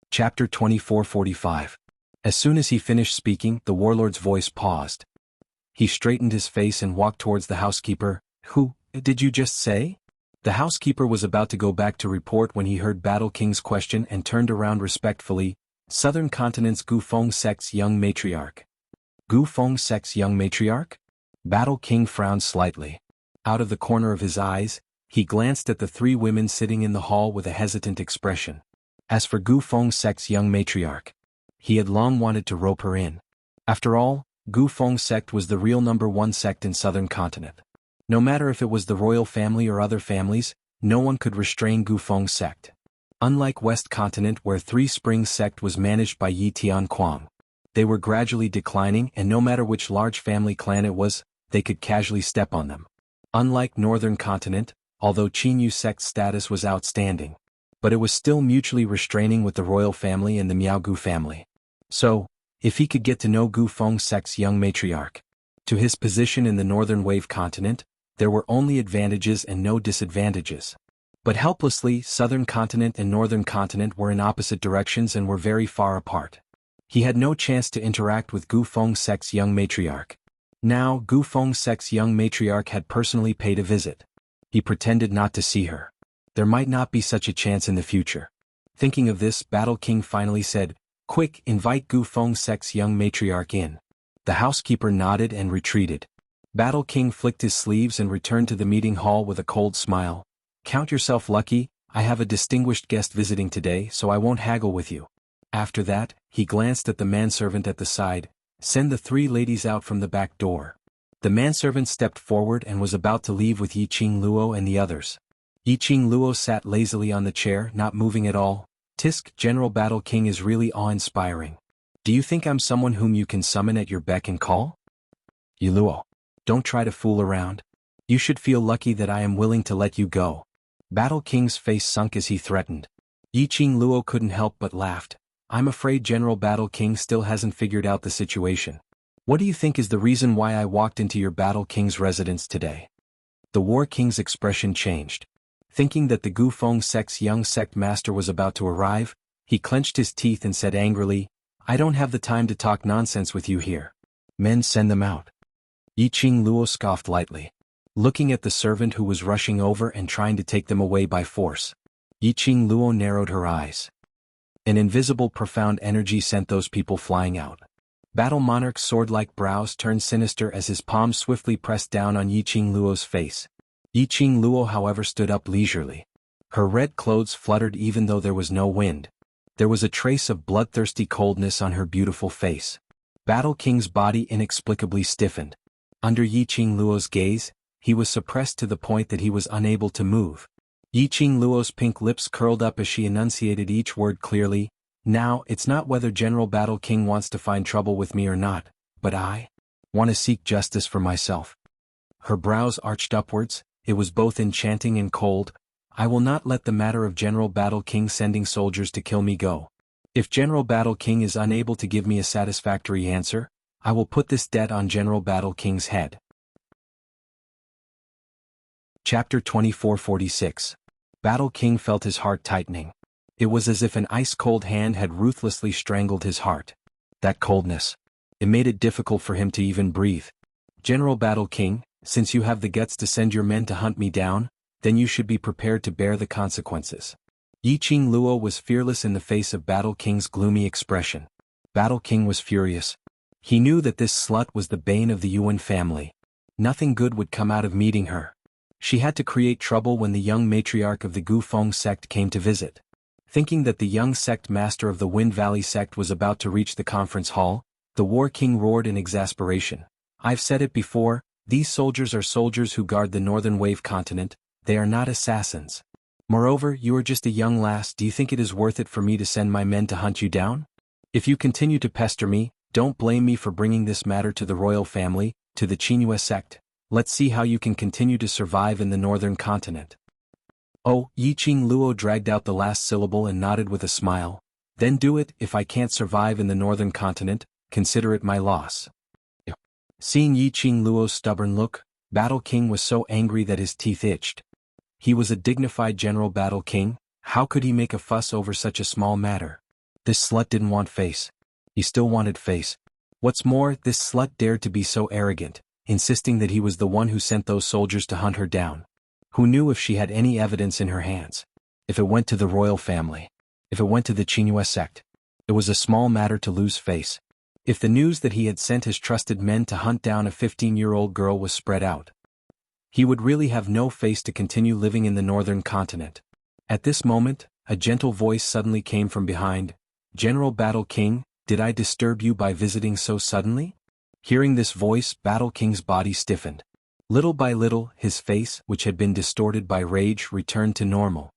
Chapter 2445. As soon as he finished speaking, the warlord's voice paused. He straightened his face and walked towards the housekeeper. "Who did you just say?" The housekeeper was about to go back to report when he heard Battle King's question and turned around respectfully. "Southern Continent's Gufeng sect's young matriarch." "Gufeng sect's young matriarch?" Battle King frowned slightly. Out of the corner of his eyes, he glanced at the three women sitting in the hall with a hesitant expression. As for Gufeng sect's young matriarch, he had long wanted to rope her in. After all, Gufeng sect was the real #1 sect in Southern Continent. No matter if it was the royal family or other families, no one could restrain Gufeng sect. Unlike West Continent where Three Springs sect was managed by Yi Tianquang, they were gradually declining and no matter which large family clan it was, they could casually step on them. Unlike Northern Continent, although Qinyu sect's status was outstanding, but it was still mutually restraining with the royal family and the Miaogu family. So, if he could get to know Gu Feng sect's young matriarch, to his position in the Northern Wave Continent, there were only advantages and no disadvantages. But helplessly, Southern Continent and Northern Continent were in opposite directions and were very far apart. He had no chance to interact with Gu Feng sect's young matriarch. Now, Gu Feng sect's young matriarch had personally paid a visit. He pretended not to see her. There might not be such a chance in the future. Thinking of this, Battle King finally said, "Quick, invite Gu Feng sect's young matriarch in." The housekeeper nodded and retreated. Battle King flicked his sleeves and returned to the meeting hall with a cold smile. "Count yourself lucky, I have a distinguished guest visiting today so I won't haggle with you." After that, he glanced at the manservant at the side. "Send the three ladies out from the back door." The manservant stepped forward and was about to leave with Yiqing Luo and the others. Yiqing Luo sat lazily on the chair, not moving at all. "Tisk, General Battle King is really awe-inspiring. Do you think I'm someone whom you can summon at your beck and call?" "Luo, don't try to fool around. You should feel lucky that I am willing to let you go." Battle King's face sunk as he threatened. Yiqing Luo couldn't help but laughed. "I'm afraid General Battle King still hasn't figured out the situation. What do you think is the reason why I walked into your Battle King's residence today?" The War King's expression changed. Thinking that the Gu Feng sect's young sect master was about to arrive, he clenched his teeth and said angrily, "I don't have the time to talk nonsense with you here. Men, send them out." Yiqing Luo scoffed lightly, looking at the servant who was rushing over and trying to take them away by force. Yiqing Luo narrowed her eyes. An invisible profound energy sent those people flying out. Battle Monarch's sword-like brows turned sinister as his palm swiftly pressed down on Yiqing Luo's face. Yiqing Luo however stood up leisurely. Her red clothes fluttered even though there was no wind. There was a trace of bloodthirsty coldness on her beautiful face. Battle King's body inexplicably stiffened. Under Yiqing Luo's gaze, he was suppressed to the point that he was unable to move. Yiqing Luo's pink lips curled up as she enunciated each word clearly. "Now, it's not whether General Battle King wants to find trouble with me or not, but I want to seek justice for myself." Her brows arched upwards. It was both enchanting and cold. "I will not let the matter of General Battle King sending soldiers to kill me go. If General Battle King is unable to give me a satisfactory answer, I will put this debt on General Battle King's head." Chapter 2446. Battle King felt his heart tightening. It was as if an ice-cold hand had ruthlessly strangled his heart. That coldness. It made it difficult for him to even breathe. "General Battle King, since you have the guts to send your men to hunt me down, then you should be prepared to bear the consequences." Yiqing Luo was fearless in the face of Battle King's gloomy expression. Battle King was furious. He knew that this slut was the bane of the Yuan family. Nothing good would come out of meeting her. She had to create trouble when the young matriarch of the Gu Feng sect came to visit. Thinking that the young sect master of the Wind Valley sect was about to reach the conference hall, the War King roared in exasperation. "I've said it before, these soldiers are soldiers who guard the Northern Wave Continent, they are not assassins. Moreover, you are just a young lass. Do you think it is worth it for me to send my men to hunt you down? If you continue to pester me, don't blame me for bringing this matter to the royal family, to the Qinyu sect. Let's see how you can continue to survive in the Northern Continent." "Oh," Yiqing Luo dragged out the last syllable and nodded with a smile. "Then do it. If I can't survive in the Northern Continent, consider it my loss." Seeing Yiqing Luo's stubborn look, Battle King was so angry that his teeth itched. He was a dignified General Battle King. How could he make a fuss over such a small matter? This slut didn't want face. He still wanted face. What's more, this slut dared to be so arrogant, insisting that he was the one who sent those soldiers to hunt her down. Who knew if she had any evidence in her hands? If it went to the royal family? If it went to the Qinyu sect? It was a small matter to lose face. If the news that he had sent his trusted men to hunt down a 15-year-old girl was spread out, he would really have no face to continue living in the Northern Continent. At this moment, a gentle voice suddenly came from behind. "General Battle King, did I disturb you by visiting so suddenly?" Hearing this voice, Battle King's body stiffened. Little by little, his face, which had been distorted by rage, returned to normal.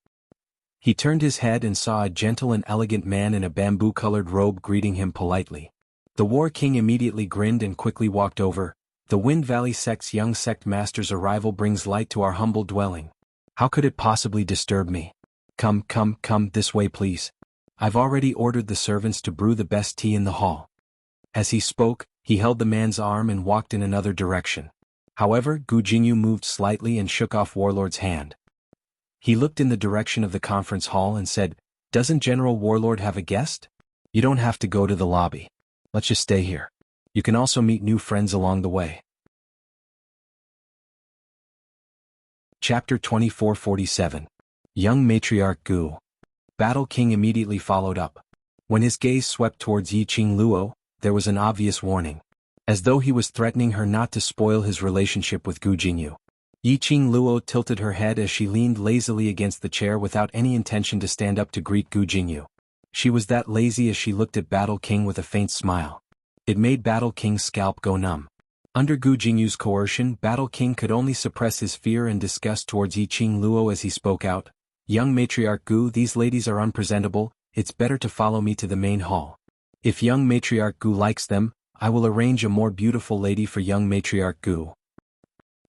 He turned his head and saw a gentle and elegant man in a bamboo-colored robe greeting him politely. The War King immediately grinned and quickly walked over. The Wind Valley sect's young sect master's arrival brings light to our humble dwelling. How could it possibly disturb me? Come, this way please. I've already ordered the servants to brew the best tea in the hall. As he spoke, he held the man's arm and walked in another direction. However, Jianghu moved slightly and shook off Warlord's hand. He looked in the direction of the conference hall and said, "Doesn't General Warlord have a guest? You don't have to go to the lobby. Let's just stay here. You can also meet new friends along the way." Chapter 2447. Young Matriarch Gu. Battle King immediately followed up. When his gaze swept towards Yiqing Luo, there was an obvious warning. As though he was threatening her not to spoil his relationship with Gu Jingyu. Yiqing Luo tilted her head as she leaned lazily against the chair without any intention to stand up to greet Gu Jingyu. She was that lazy as she looked at Battle King with a faint smile. It made Battle King's scalp go numb. Under Gu Jingyu's coercion, Battle King could only suppress his fear and disgust towards Yiqing Luo as he spoke out. "Young Matriarch Gu, these ladies are unpresentable, it's better to follow me to the main hall. If young Matriarch Gu likes them, I will arrange a more beautiful lady for young Matriarch Gu."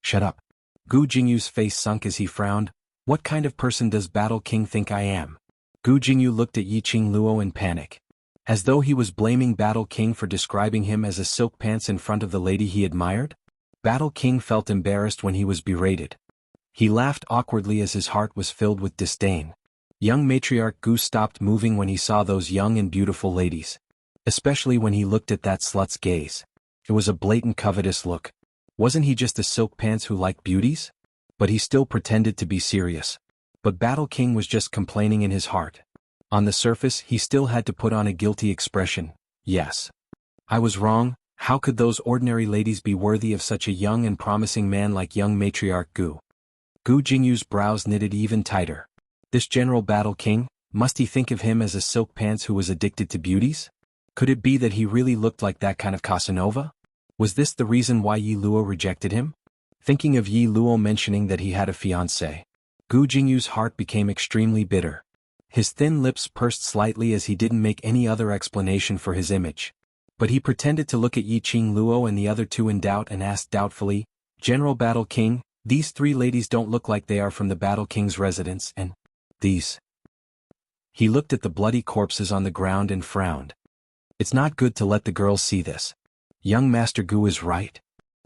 "Shut up." Gu Jingyu's face sunk as he frowned. "What kind of person does Battle King think I am?" Gu Jingyu looked at Yiqing Luo in panic. As though he was blaming Battle King for describing him as a silk pants in front of the lady he admired? Battle King felt embarrassed when he was berated. He laughed awkwardly as his heart was filled with disdain. Young Matriarch Gu stopped moving when he saw those young and beautiful ladies. Especially when he looked at that slut's gaze. It was a blatant covetous look. Wasn't he just a silk pants who liked beauties? But he still pretended to be serious. But Battle King was just complaining in his heart. On the surface, he still had to put on a guilty expression. "Yes. I was wrong. How could those ordinary ladies be worthy of such a young and promising man like young Matriarch Gu?" Gu Jingyu's brows knitted even tighter. This General Battle King, must he think of him as a silk pants who was addicted to beauties? Could it be that he really looked like that kind of Casanova? Was this the reason why Yi Luo rejected him? Thinking of Yi Luo mentioning that he had a fiancée, Gu Jingyu's heart became extremely bitter. His thin lips pursed slightly as he didn't make any other explanation for his image. But he pretended to look at Yiqing Luo and the other two in doubt and asked doubtfully, "General Battle King, these three ladies don't look like they are from the Battle King's residence, and these..." He looked at the bloody corpses on the ground and frowned. "It's not good to let the girls see this. Young Master Gu is right."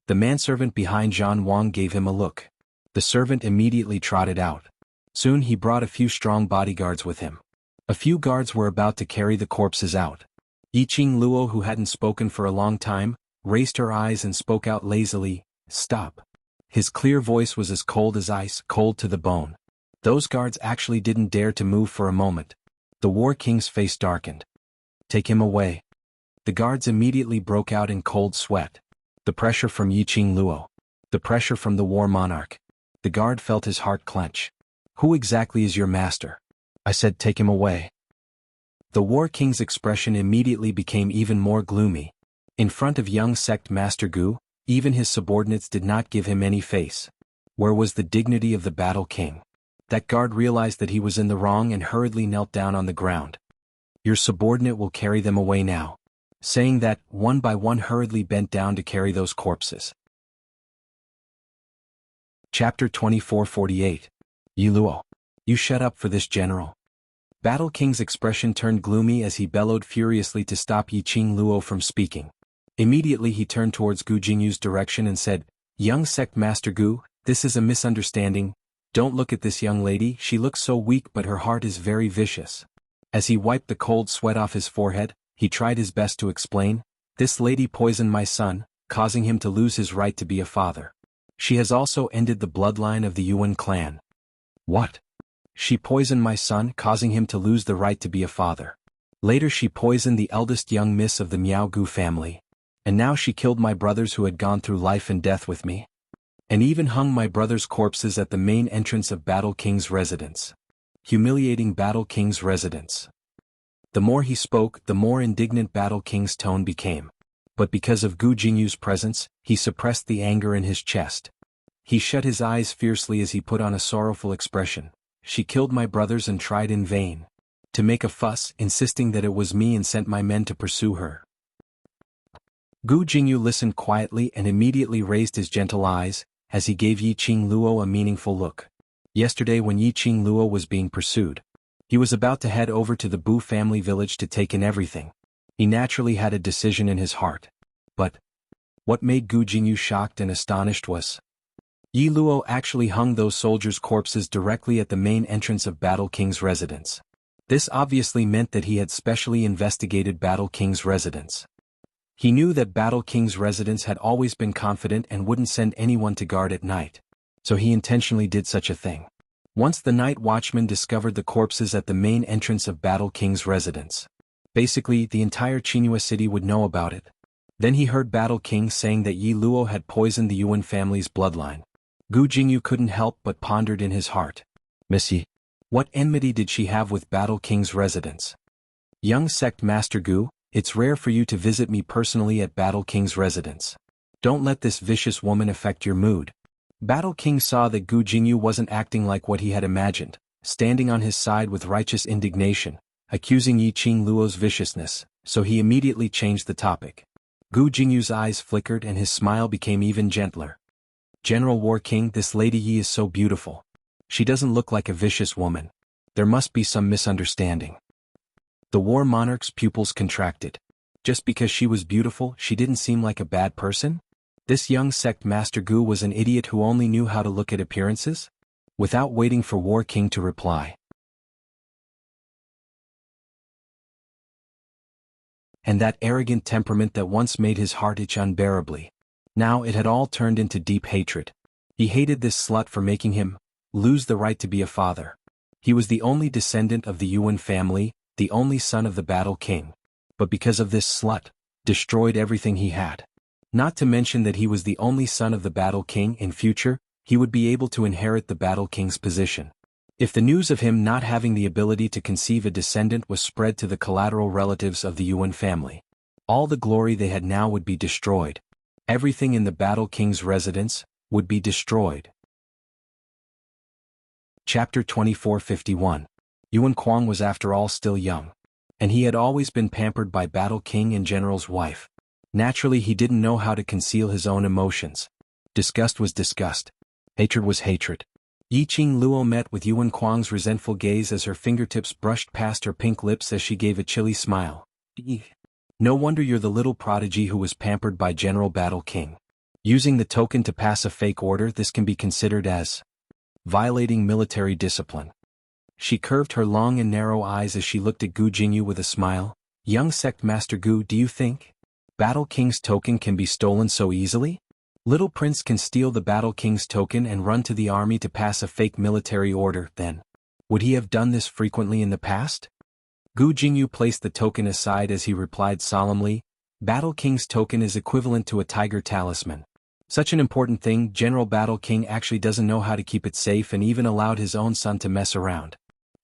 The manservant behind Xuanhuan gave him a look. The servant immediately trotted out. Soon he brought a few strong bodyguards with him. A few guards were about to carry the corpses out. Yiqing Luo, who hadn't spoken for a long time, raised her eyes and spoke out lazily, "Stop." His clear voice was as cold as ice, cold to the bone. Those guards actually didn't dare to move for a moment. The War King's face darkened. "Take him away." The guards immediately broke out in cold sweat. The pressure from Yiqing Luo. The pressure from the War Monarch. The guard felt his heart clench. "Who exactly is your master?" "I said take him away." The War King's expression immediately became even more gloomy. In front of young sect Master Gu, even his subordinates did not give him any face. Where was the dignity of the Battle King? That guard realized that he was in the wrong and hurriedly knelt down on the ground. "Your subordinate will carry them away now." Saying that, one by one hurriedly bent down to carry those corpses. Chapter 2448. Yi Luo. "You shut up for this, General." Battle King's expression turned gloomy as he bellowed furiously to stop Yiqing Luo from speaking. Immediately he turned towards Gu Jingyu's direction and said, "Young sect Master Gu, this is a misunderstanding. Don't look at this young lady, she looks so weak but her heart is very vicious." As he wiped the cold sweat off his forehead, he tried his best to explain, "This lady poisoned my son, causing him to lose his right to be a father. She has also ended the bloodline of the Yuan clan." "What?" "She poisoned my son, causing him to lose the right to be a father. Later she poisoned the eldest young miss of the Miaogu family. And now she killed my brothers who had gone through life and death with me. And even hung my brothers' corpses at the main entrance of Battle King's residence." Humiliating Battle King's residence. The more he spoke, the more indignant Battle King's tone became. But because of Gu Jingyu's presence, he suppressed the anger in his chest. He shut his eyes fiercely as he put on a sorrowful expression. She killed my brothers and tried in vain to make a fuss, insisting that it was me, and sent my men to pursue her. Gu Jingyu listened quietly and immediately raised his gentle eyes, as he gave Yi Qingluo a meaningful look. Yesterday when Yi Qingluo was being pursued, he was about to head over to the Bu family village to take in everything. He naturally had a decision in his heart. But what made Gu Jingyu shocked and astonished was Yi Luo actually hung those soldiers' corpses directly at the main entrance of Battle King's residence. This obviously meant that he had specially investigated Battle King's residence. He knew that Battle King's residence had always been confident and wouldn't send anyone to guard at night, so he intentionally did such a thing. Once the night watchman discovered the corpses at the main entrance of Battle King's residence, basically the entire Qinghua city would know about it. Then he heard Battle King saying that Yi Luo had poisoned the Yuan family's bloodline. Gu Jingyu couldn't help but pondered in his heart. Missy, what enmity did she have with Battle King's residence? Young sect Master Gu, it's rare for you to visit me personally at Battle King's residence. Don't let this vicious woman affect your mood. Battle King saw that Gu Jingyu wasn't acting like what he had imagined, standing on his side with righteous indignation, accusing Yi Qingluo's viciousness, so he immediately changed the topic. Gu Jingyu's eyes flickered and his smile became even gentler. General War King, this Lady Yi is so beautiful. She doesn't look like a vicious woman. There must be some misunderstanding. The war monarch's pupils contracted. Just because she was beautiful, she didn't seem like a bad person? This young sect Master Gu was an idiot who only knew how to look at appearances? Without waiting for War King to reply. And that arrogant temperament that once made his heart itch unbearably. Now it had all turned into deep hatred. He hated this slut for making him lose the right to be a father. He was the only descendant of the Yuan family, the only son of the Battle King. But because of this slut, destroyed everything he had. Not to mention that he was the only son of the Battle King. In future, he would be able to inherit the Battle King's position. If the news of him not having the ability to conceive a descendant was spread to the collateral relatives of the Yuan family, all the glory they had now would be destroyed. Everything in the Battle King's residence would be destroyed. Chapter 2451. Yuan Kuang was after all still young. And he had always been pampered by Battle King and General's wife. Naturally he didn't know how to conceal his own emotions. Disgust was disgust. Hatred was hatred. Yi Qingluo met with Yuan Kuang's resentful gaze as her fingertips brushed past her pink lips as she gave a chilly smile. No wonder you're the little prodigy who was pampered by General Battle King. Using the token to pass a fake order, this can be considered as violating military discipline. She curved her long and narrow eyes as she looked at Gu Jingyu with a smile. Young sect Master Gu, do you think Battle King's token can be stolen so easily? Little Prince can steal the Battle King's token and run to the army to pass a fake military order, then would he have done this frequently in the past? Gu Jingyu placed the token aside as he replied solemnly, Battle King's token is equivalent to a tiger talisman. Such an important thing, General Battle King actually doesn't know how to keep it safe and even allowed his own son to mess around.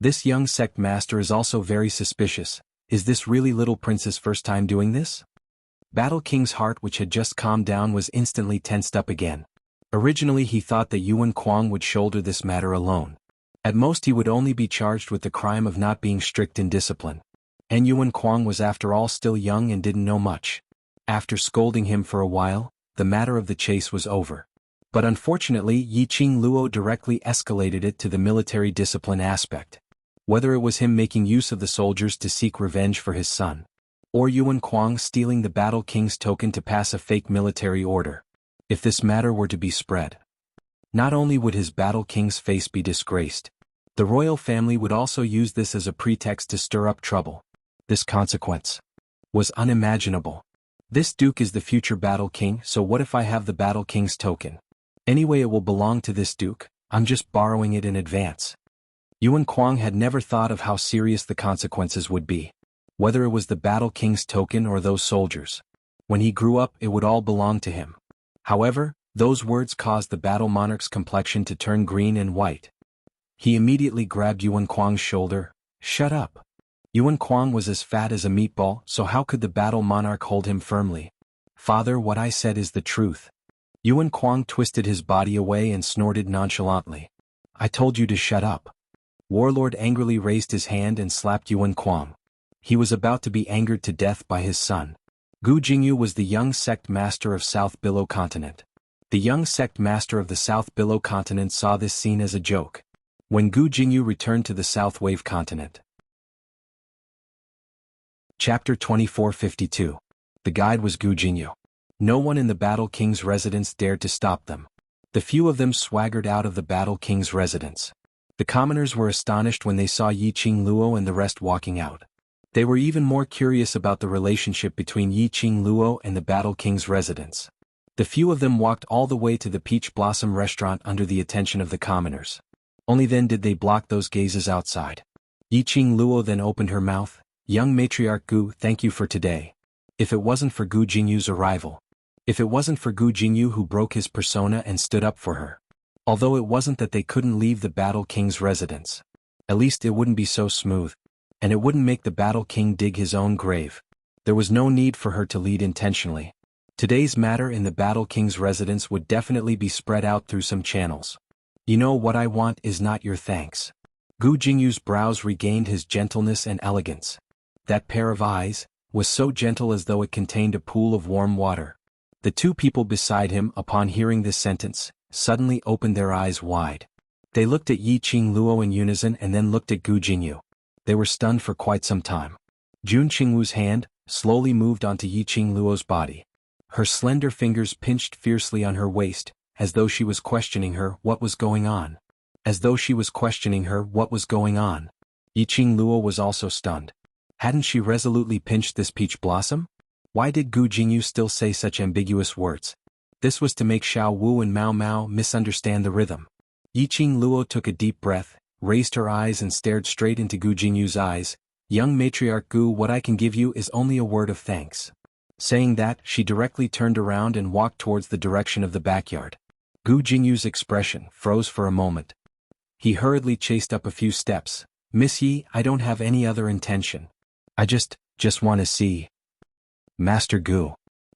This young sect master is also very suspicious. Is this really Little Prince's first time doing this? Battle King's heart, which had just calmed down, was instantly tensed up again. Originally he thought that Yuan Kuang would shoulder this matter alone. At most he would only be charged with the crime of not being strict in discipline. And Yuan Kuang was after all still young and didn't know much. After scolding him for a while, the matter of the chase was over. But unfortunately Yi Qingluo directly escalated it to the military discipline aspect. Whether it was him making use of the soldiers to seek revenge for his son, or Yuan Kuang stealing the Battle King's token to pass a fake military order. If this matter were to be spread, not only would his Battle King's face be disgraced, the royal family would also use this as a pretext to stir up trouble. This consequence was unimaginable. This duke is the future Battle King, so what if I have the Battle King's token? Anyway, it will belong to this duke, I'm just borrowing it in advance. Yuan Kuang had never thought of how serious the consequences would be. Whether it was the Battle King's token or those soldiers. When he grew up, it would all belong to him. However, those words caused the battle monarch's complexion to turn green and white. He immediately grabbed Yuan Kuang's shoulder. Shut up. Yuan Kuang was as fat as a meatball, so how could the battle monarch hold him firmly? Father, what I said is the truth. Yuan Kuang twisted his body away and snorted nonchalantly. I told you to shut up. Warlord angrily raised his hand and slapped Yuan Kuang. He was about to be angered to death by his son. Gu Jingyu was the young sect master of South Billow Continent. The young sect master of the South Billow Continent saw this scene as a joke. When Gu Jingyu returned to the South Wave Continent. Chapter 2452. The guide was Gu Jingyu. No one in the Battle King's residence dared to stop them. The few of them swaggered out of the Battle King's residence. The commoners were astonished when they saw Yiqing Luo and the rest walking out. They were even more curious about the relationship between Yiqing Luo and the Battle King's residence. The few of them walked all the way to the Peach Blossom restaurant under the attention of the commoners. Only then did they block those gazes outside. Yiqing Luo then opened her mouth. Young matriarch Gu, thank you for today. If it wasn't for Gu Jingyu's arrival. If it wasn't for Gu Jingyu who broke his persona and stood up for her. Although it wasn't that they couldn't leave the Battle King's residence. At least it wouldn't be so smooth. And it wouldn't make the Battle King dig his own grave. There was no need for her to lead intentionally. Today's matter in the Battle King's residence would definitely be spread out through some channels. You know what I want is not your thanks. Gu Jingyu's brows regained his gentleness and elegance. That pair of eyes was so gentle as though it contained a pool of warm water. The two people beside him, upon hearing this sentence, suddenly opened their eyes wide. They looked at Yiqing Luo in unison and then looked at Gu Jingyu. They were stunned for quite some time. Jun Qingwu's hand slowly moved onto Yiqing Luo's body. Her slender fingers pinched fiercely on her waist, as though she was questioning her what was going on. Yiqing Luo was also stunned. Hadn't she resolutely pinched this peach blossom? Why did Gu Jingyu still say such ambiguous words? This was to make Xiao Wu and Mao Mao misunderstand the rhythm. Yiqing Luo took a deep breath, raised her eyes and stared straight into Gu Jingyu's eyes. Young matriarch Gu, what I can give you is only a word of thanks. Saying that, she directly turned around and walked towards the direction of the backyard. Gu Jingyu's expression froze for a moment. He hurriedly chased up a few steps. Miss Yi, I don't have any other intention. I just want to see. Master Gu.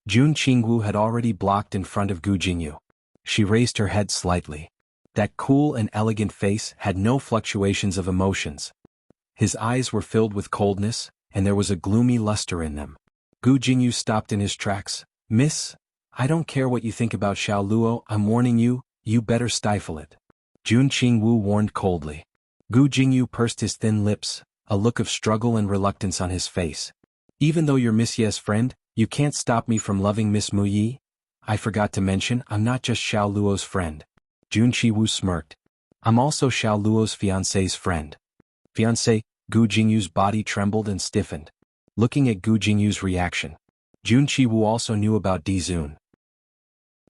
Jun Qingwu had already blocked in front of Gu Jingyu. She raised her head slightly. That cool and elegant face had no fluctuations of emotions. His eyes were filled with coldness, and there was a gloomy luster in them. Gu Jingyu stopped in his tracks. Miss, I don't care what you think about Xiao Luo, I'm warning you, you better stifle it. Jun Qingwu warned coldly. Gu Jingyu pursed his thin lips, a look of struggle and reluctance on his face. Even though you're Miss Ye's friend, you can't stop me from loving Miss Mu Yi. I forgot to mention, I'm not just Xiao Luo's friend. Jun Qingwu smirked. I'm also Xiao Luo's fiancé's friend. Fiancé? Gu Jingyu's body trembled and stiffened. Looking at Gu Jingyu's reaction. Jun Qingwu also knew about Di Zun.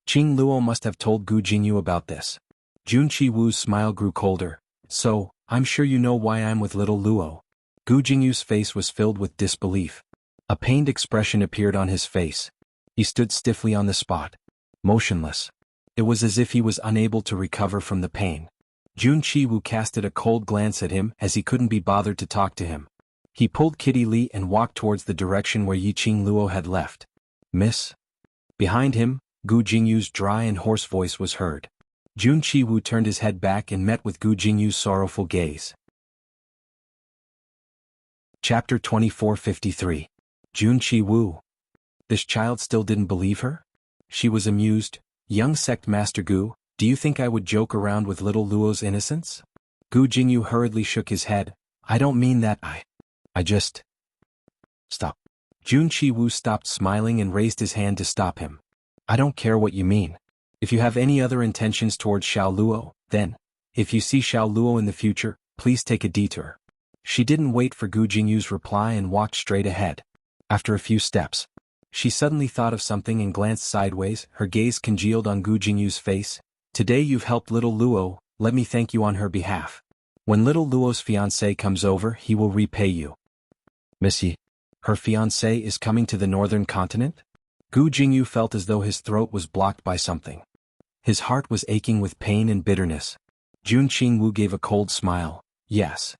Qing Luo must have told Gu Jingyu about this. Jun Qingwu's smile grew colder. So, I'm sure you know why I'm with little Luo. Gu Jingyu's face was filled with disbelief. A pained expression appeared on his face. He stood stiffly on the spot. Motionless. It was as if he was unable to recover from the pain. Jun Qingwu casted a cold glance at him as he couldn't be bothered to talk to him. He pulled Kitty Li and walked towards the direction where Yiqing Luo had left. Miss? Behind him, Gu Jingyu's dry and hoarse voice was heard. Jun Qingwu turned his head back and met with Gu Jingyu's sorrowful gaze. Chapter 2453. Jun Qingwu. This child still didn't believe her? She was amused. Young sect master Gu, do you think I would joke around with little Luo's innocence? Gu Jingyu hurriedly shook his head. I don't mean that. I just... Stop. Jun Qingwu stopped smiling and raised his hand to stop him. I don't care what you mean. If you have any other intentions towards Xiao Luo, then, if you see Xiao Luo in the future, please take a detour. She didn't wait for Gu Jingyu's reply and walked straight ahead. After a few steps, she suddenly thought of something and glanced sideways, her gaze congealed on Gu Jingyu's face. Today you've helped little Luo, let me thank you on her behalf. When little Luo's fiancé comes over, he will repay you. Missy, her fiancé is coming to the northern continent? Gu Jingyu felt as though his throat was blocked by something. His heart was aching with pain and bitterness. Jun Qingwu gave a cold smile. Yes.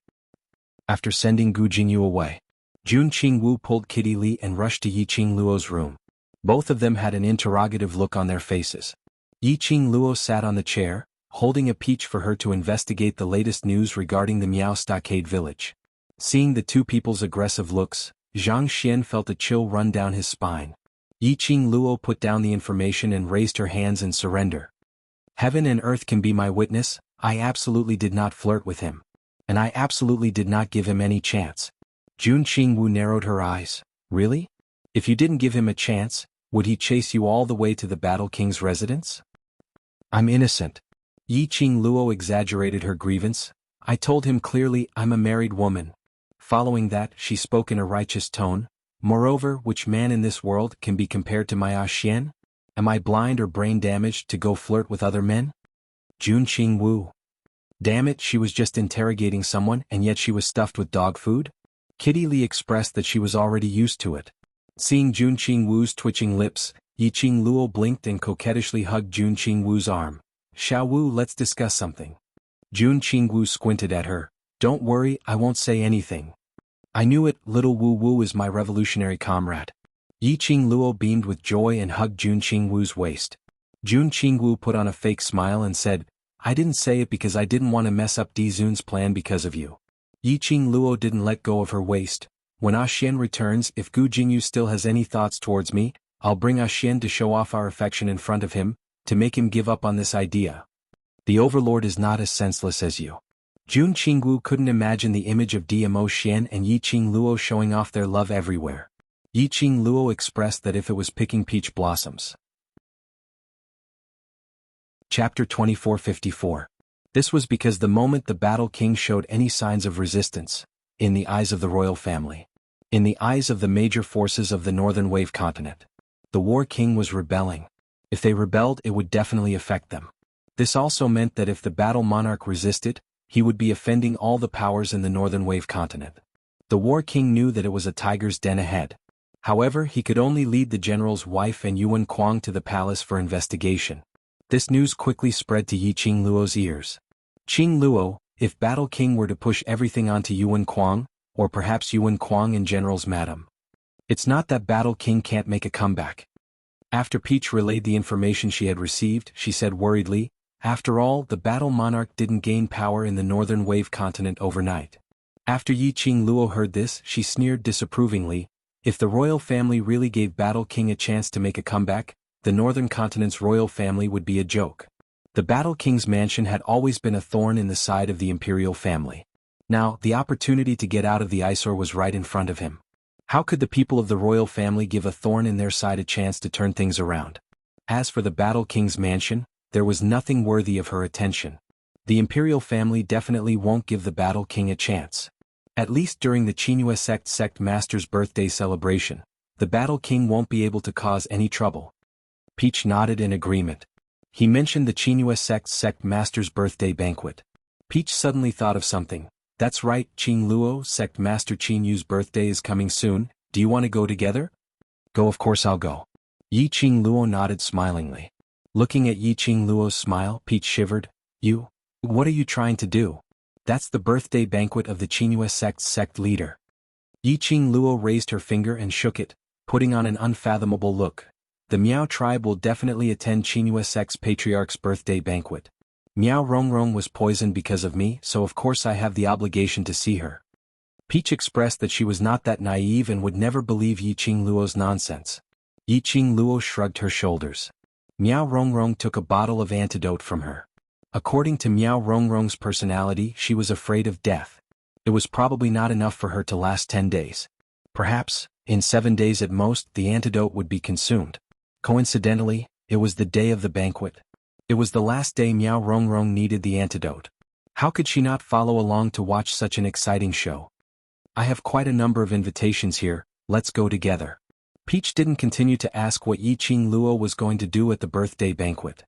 After sending Gu Jingyu away, Jun Qingwu pulled Kitty Li and rushed to Yiqing Luo's room. Both of them had an interrogative look on their faces. Yiqing Luo sat on the chair, holding a peach for her to investigate the latest news regarding the Miao Stockade village. Seeing the two people's aggressive looks, Zhang Xian felt a chill run down his spine. Yiqing Luo put down the information and raised her hands in surrender. Heaven and earth can be my witness, I absolutely did not flirt with him. And I absolutely did not give him any chance. Jun Qingwu narrowed her eyes. Really? If you didn't give him a chance, would he chase you all the way to the Battle King's residence? I'm innocent. Yiqing Luo exaggerated her grievance. I told him clearly I'm a married woman. Following that, she spoke in a righteous tone. Moreover, which man in this world can be compared to my Xian? Am I blind or brain damaged to go flirt with other men? Jun Qingwu. Damn it, she was just interrogating someone and yet she was stuffed with dog food? Kitty Lee expressed that she was already used to it. Seeing Jun Qingwu's twitching lips, Yiqing Luo blinked and coquettishly hugged Jun Qingwu's arm. Xiao Wu, let's discuss something. Jun Qingwu squinted at her. Don't worry, I won't say anything. I knew it, little Wu Wu is my revolutionary comrade. Yiqing Luo beamed with joy and hugged Jun Qingwu's waist. Jun Qingwu put on a fake smile and said, I didn't say it because I didn't want to mess up Di Zun's plan because of you. Yiqing Luo didn't let go of her waist. When Xian returns, if Gu Jingyu still has any thoughts towards me, I'll bring Xian to show off our affection in front of him, to make him give up on this idea. The overlord is not as senseless as you. Jun Qingwu couldn't imagine the image of Dmo Xian and Yiqing Luo showing off their love everywhere. Yiqing Luo expressed that if it was picking peach blossoms. Chapter 2454. This was because the moment the Battle King showed any signs of resistance, in the eyes of the royal family, in the eyes of the major forces of the Northern Wave continent, the War King was rebelling. If they rebelled, it would definitely affect them. This also meant that if the Battle Monarch resisted, he would be offending all the powers in the Northern Wave continent. The War King knew that it was a tiger's den ahead. However, he could only lead the general's wife and Yuan Kuang to the palace for investigation. This news quickly spread to Yiqing Luo's ears. Qing Luo, if Battle King were to push everything onto Yuan Kuang, or perhaps Yuan Kuang and general's madam. It's not that Battle King can't make a comeback. After Peach relayed the information she had received, she said worriedly, after all, the Battle Monarch didn't gain power in the Northern Wave continent overnight. After Yiqing Luo heard this, she sneered disapprovingly. If the royal family really gave Battle King a chance to make a comeback, the Northern Continent's royal family would be a joke. The Battle King's mansion had always been a thorn in the side of the imperial family. Now, the opportunity to get out of the eyesore was right in front of him. How could the people of the royal family give a thorn in their side a chance to turn things around? As for the Battle King's mansion, there was nothing worthy of her attention. The imperial family definitely won't give the Battle King a chance. At least during the Xianxia sect master's birthday celebration, the Battle King won't be able to cause any trouble. Peach nodded in agreement. He mentioned the Xianxia sect master's birthday banquet. Peach suddenly thought of something. That's right, Qing Luo, sect master Qinyu's birthday is coming soon, do you want to go together? Go, of course I'll go. Yiqing Luo nodded smilingly. Looking at Yiqing Luo's smile, Peach shivered. You? What are you trying to do? That's the birthday banquet of the Xianxia sect leader. Yiqing Luo raised her finger and shook it, putting on an unfathomable look. The Miao tribe will definitely attend Xianxia sect's patriarch's birthday banquet. Miao Rongrong was poisoned because of me, so of course I have the obligation to see her. Peach expressed that she was not that naive and would never believe Yiqing Luo's nonsense. Yiqing Luo shrugged her shoulders. Miao Rongrong took a bottle of antidote from her. According to Miao Rongrong's personality, she was afraid of death. It was probably not enough for her to last 10 days. Perhaps, in 7 days at most, the antidote would be consumed. Coincidentally, it was the day of the banquet. It was the last day Miao Rongrong needed the antidote. How could she not follow along to watch such an exciting show? I have quite a number of invitations here, let's go together. Peach didn't continue to ask what Yiqing Luo was going to do at the birthday banquet.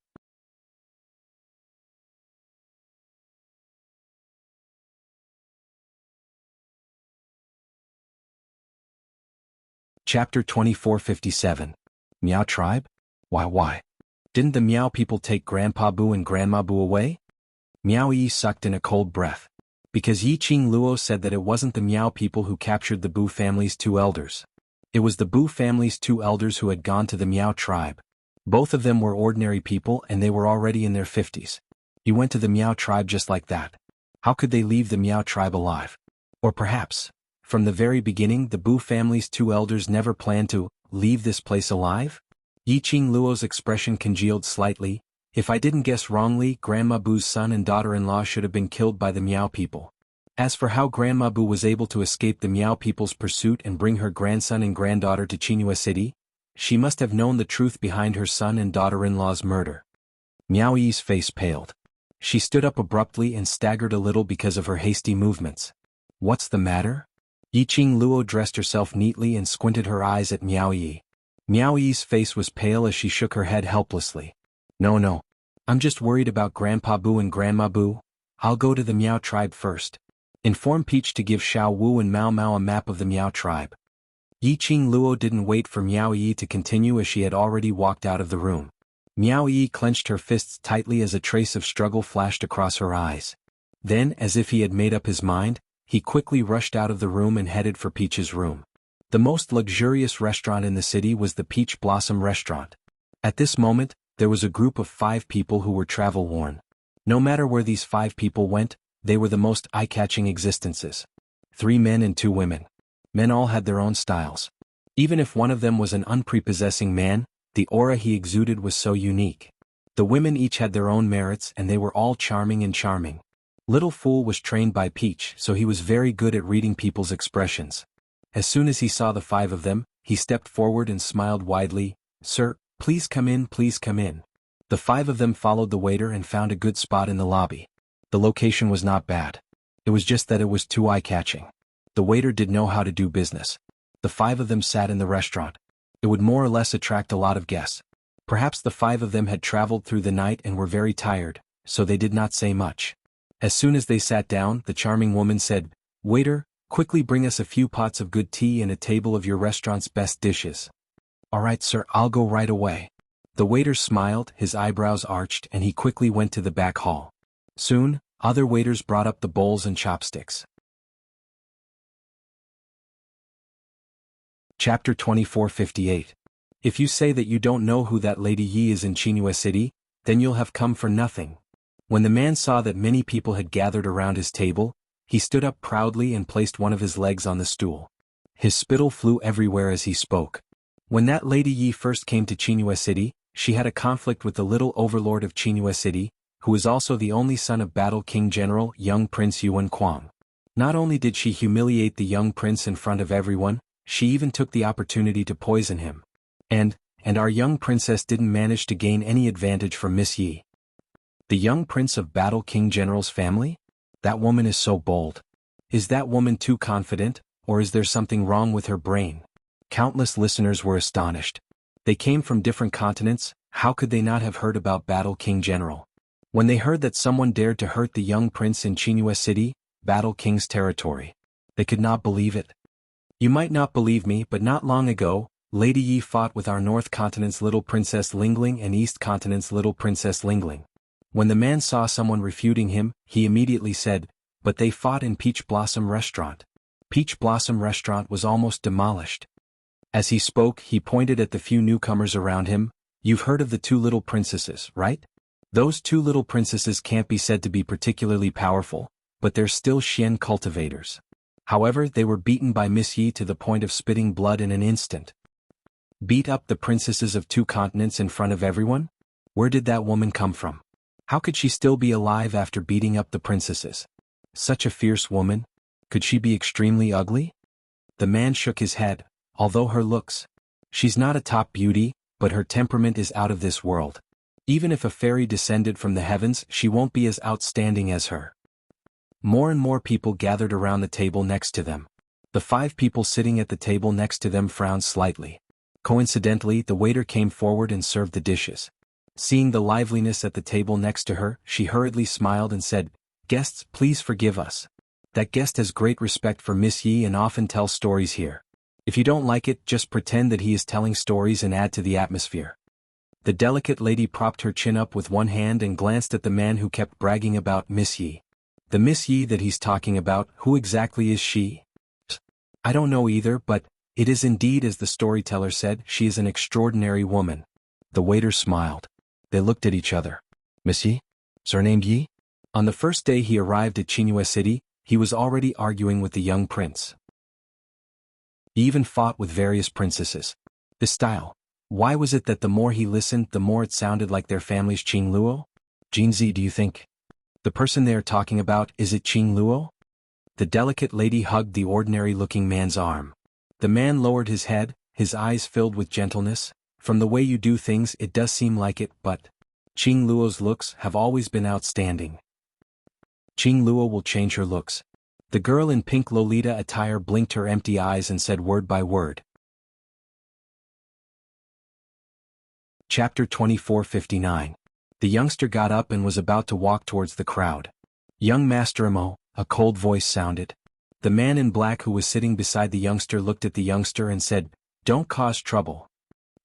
Chapter 2457. Miao Tribe? Why? Didn't the Miao people take Grandpa Boo and Grandma Boo away? Miao Yi sucked in a cold breath. Because Yiqing Luo said that it wasn't the Miao people who captured the Boo family's 2 elders. It was the Boo family's 2 elders who had gone to the Miao tribe. Both of them were ordinary people and they were already in their 50s. You went to the Miao tribe just like that. How could they leave the Miao tribe alive? Or perhaps, from the very beginning the Bu family's two elders never planned to leave this place alive? Yiqing Luo's expression congealed slightly. If I didn't guess wrongly, Grandma Bu's son and daughter-in-law should have been killed by the Miao people. As for how Grandma Bu was able to escape the Miao people's pursuit and bring her grandson and granddaughter to Qinghua City, she must have known the truth behind her son and daughter-in-law's murder. Miao Yi's face paled. She stood up abruptly and staggered a little because of her hasty movements. What's the matter? Yiqing Luo dressed herself neatly and squinted her eyes at Miao Yi. Miao Yi's face was pale as she shook her head helplessly. No. I'm just worried about Grandpa Bu and Grandma Bu. I'll go to the Miao tribe first. Inform Peach to give Xiao Wu and Mao Mao a map of the Miao tribe. Yiqing Luo didn't wait for Miao Yi to continue as she had already walked out of the room. Miao Yi clenched her fists tightly as a trace of struggle flashed across her eyes. Then, as if he had made up his mind, he quickly rushed out of the room and headed for Peach's room. The most luxurious restaurant in the city was the Peach Blossom Restaurant. At this moment, there was a group of 5 people who were travel-worn. No matter where these 5 people went, they were the most eye-catching existences. 3 men and 2 women. Men all had their own styles. Even if one of them was an unprepossessing man, the aura he exuded was so unique. The women each had their own merits and they were all charming and charming. Little Fool was trained by Peach, so he was very good at reading people's expressions. As soon as he saw the 5 of them, he stepped forward and smiled widely. "Sir, please come in, please come in." The 5 of them followed the waiter and found a good spot in the lobby. The location was not bad. It was just that it was too eye-catching. The waiter did know how to do business. The 5 of them sat in the restaurant. It would more or less attract a lot of guests. Perhaps the 5 of them had traveled through the night and were very tired, so they did not say much. As soon as they sat down, the charming woman said, "Waiter, quickly bring us a few pots of good tea and a table of your restaurant's best dishes." "All right, sir, I'll go right away." The waiter smiled, his eyebrows arched, and he quickly went to the back hall. Soon, other waiters brought up the bowls and chopsticks. Chapter 2458. If you say that you don't know who that Lady Yi is in Qinghua City, then you'll have come for nothing. When the man saw that many people had gathered around his table, he stood up proudly and placed one of his legs on the stool. His spittle flew everywhere as he spoke. When that Lady Yi first came to Qinghua City, she had a conflict with the little overlord of Qinghua City, who was also the only son of Battle King General young Prince Xuanhuan. Not only did she humiliate the young prince in front of everyone, she even took the opportunity to poison him. And our young princess didn't manage to gain any advantage from Miss Yi. The young prince of Battle King General's family? That woman is so bold. Is that woman too confident, or is there something wrong with her brain? Countless listeners were astonished. They came from different continents, how could they not have heard about Battle King General? When they heard that someone dared to hurt the young prince in Qinghua City, Battle King's territory, they could not believe it. You might not believe me, but not long ago, Lady Yi fought with our North Continent's little Princess Lingling and East Continent's little Princess Lingling. When the man saw someone refuting him, he immediately said, "But they fought in Peach Blossom Restaurant." Peach Blossom Restaurant was almost demolished. As he spoke, he pointed at the few newcomers around him. "You've heard of the 2 little princesses, right? Those 2 little princesses can't be said to be particularly powerful, but they're still Xian cultivators. However, they were beaten by Miss Yi to the point of spitting blood in an instant." Beat up the princesses of 2 continents in front of everyone? Where did that woman come from? How could she still be alive after beating up the princesses? Such a fierce woman? Could she be extremely ugly? The man shook his head. Although her looks, she's not a top beauty, but her temperament is out of this world. Even if a fairy descended from the heavens, she won't be as outstanding as her. More and more people gathered around the table next to them. The 5 people sitting at the table next to them frowned slightly. Coincidentally, the waiter came forward and served the dishes. Seeing the liveliness at the table next to her, she hurriedly smiled and said, "Guests, please forgive us. That guest has great respect for Miss Yi and often tells stories here. If you don't like it, just pretend that he is telling stories and add to the atmosphere." The delicate lady propped her chin up with one hand and glanced at the man who kept bragging about Miss Yi. The Miss Yi that he's talking about, who exactly is she? I don't know either, but it is indeed as the storyteller said, she is an extraordinary woman. The waiter smiled. They looked at each other. "Miss Yi? surnamed Yi? On the first day he arrived at Xianxia city, he was already arguing with the young prince. He even fought with various princesses. This style. Why was it that the more he listened, the more it sounded like their family's Qing Luo? Jinzi, do you think? The person they are talking about, is it Qing Luo? The delicate lady hugged the ordinary-looking man's arm. The man lowered his head, his eyes filled with gentleness. From the way you do things it does seem like it, but Qing Luo's looks have always been outstanding. Qing Luo will change her looks. The girl in pink Lolita attire blinked her empty eyes and said word by word. Chapter 2459. The youngster got up and was about to walk towards the crowd. Young Master Imo, a cold voice sounded. The man in black who was sitting beside the youngster looked at the youngster and said, "Don't cause trouble."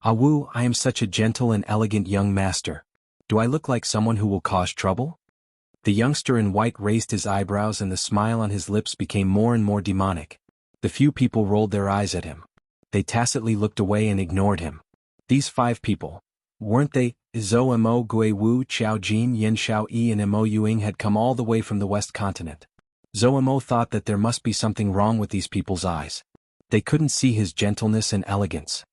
"Awu, I am such a gentle and elegant young master. Do I look like someone who will cause trouble?" The youngster in white raised his eyebrows and the smile on his lips became more and more demonic. The few people rolled their eyes at him. They tacitly looked away and ignored him. These 5 people, weren't they? Zhou Mo, Gui Wu, Xiao Jin, Yin Xiao Yi and Mo Yuing had come all the way from the West Continent. Zhou Mo thought that there must be something wrong with these people's eyes. They couldn't see his gentleness and elegance.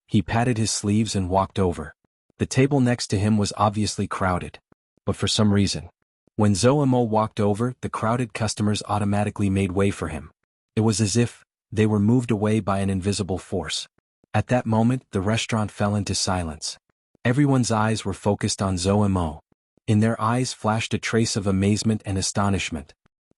He patted his sleeves and walked over. The table next to him was obviously crowded. But for some reason, when Zhou Mo walked over, the crowded customers automatically made way for him. It was as if they were moved away by an invisible force. At that moment, the restaurant fell into silence. Everyone's eyes were focused on Zhou Mo. In their eyes flashed a trace of amazement and astonishment.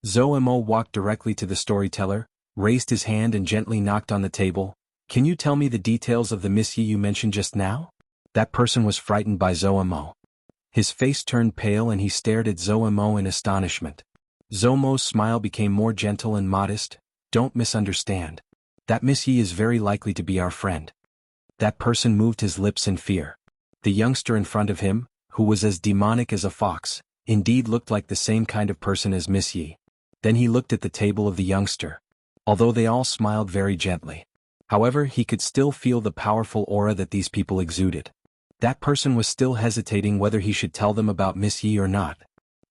Zhou Mo walked directly to the storyteller, raised his hand and gently knocked on the table. "Can you tell me the details of the Miss Yi you mentioned just now?" That person was frightened by Zhou Mo. His face turned pale and he stared at Zhou Mo in astonishment. Zhou Mo's smile became more gentle and modest. "Don't misunderstand. That Miss Yi is very likely to be our friend." That person moved his lips in fear. The youngster in front of him, who was as demonic as a fox, indeed looked like the same kind of person as Miss Yi. Then he looked at the table of the youngster. Although they all smiled very gently. However, he could still feel the powerful aura that these people exuded. That person was still hesitating whether he should tell them about Miss Yi or not.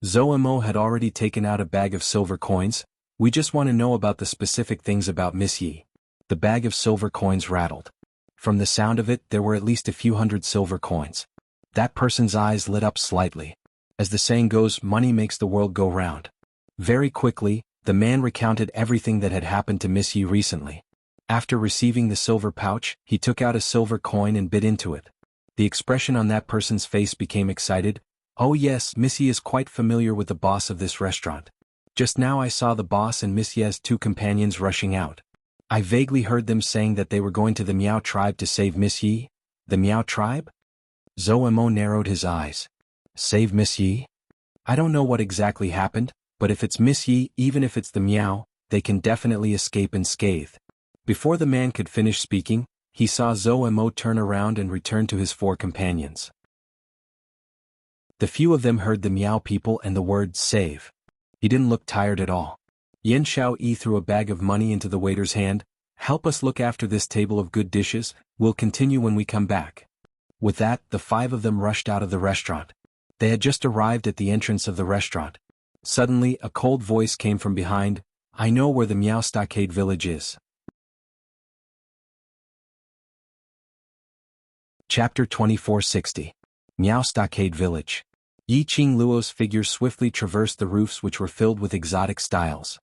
Zhou Mo had already taken out a bag of silver coins. "We just want to know about the specific things about Miss Yi." The bag of silver coins rattled. From the sound of it, there were at least a few hundred silver coins. That person's eyes lit up slightly. As the saying goes, money makes the world go round. Very quickly, the man recounted everything that had happened to Miss Yi recently. After receiving the silver pouch, he took out a silver coin and bit into it. The expression on that person's face became excited. "Oh yes, Miss Yi is quite familiar with the boss of this restaurant. Just now I saw the boss and Miss Yi's 2 companions rushing out. I vaguely heard them saying that they were going to the Miao tribe to save Miss Yi." "The Miao tribe?" Zhou Mo narrowed his eyes. "Save Miss Yi? I don't know what exactly happened, but if it's Miss Yi, even if it's the Miao, they can definitely escape unscathed." Before the man could finish speaking, he saw Zhou Mo turn around and return to his 4 companions. The few of them heard the Miao people and the word save. He didn't look tired at all. Yin Xiao Yi threw a bag of money into the waiter's hand. "Help us look after this table of good dishes, we'll continue when we come back." With that, the 5 of them rushed out of the restaurant. They had just arrived at the entrance of the restaurant. Suddenly, a cold voice came from behind. "I know where the Miao Stockade village is." Chapter 2460. Miao Stockade Village. Yi Qing Luo's figure swiftly traversed the roofs which were filled with exotic styles.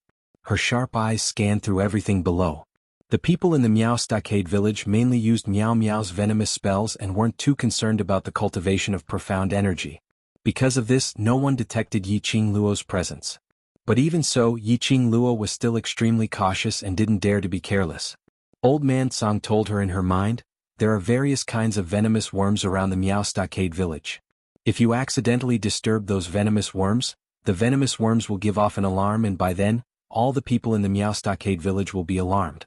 Her sharp eyes scanned through everything below. The people in the Miao Stockade Village mainly used Miao Miao's venomous spells and weren't too concerned about the cultivation of profound energy. Because of this, no one detected Yi Qing Luo's presence. But even so, Yi Qing Luo was still extremely cautious and didn't dare to be careless. Old Man Song told her in her mind, "There are various kinds of venomous worms around the Miao Stockade Village. If you accidentally disturb those venomous worms, the venomous worms will give off an alarm and by then, all the people in the Miao Stockade Village will be alarmed."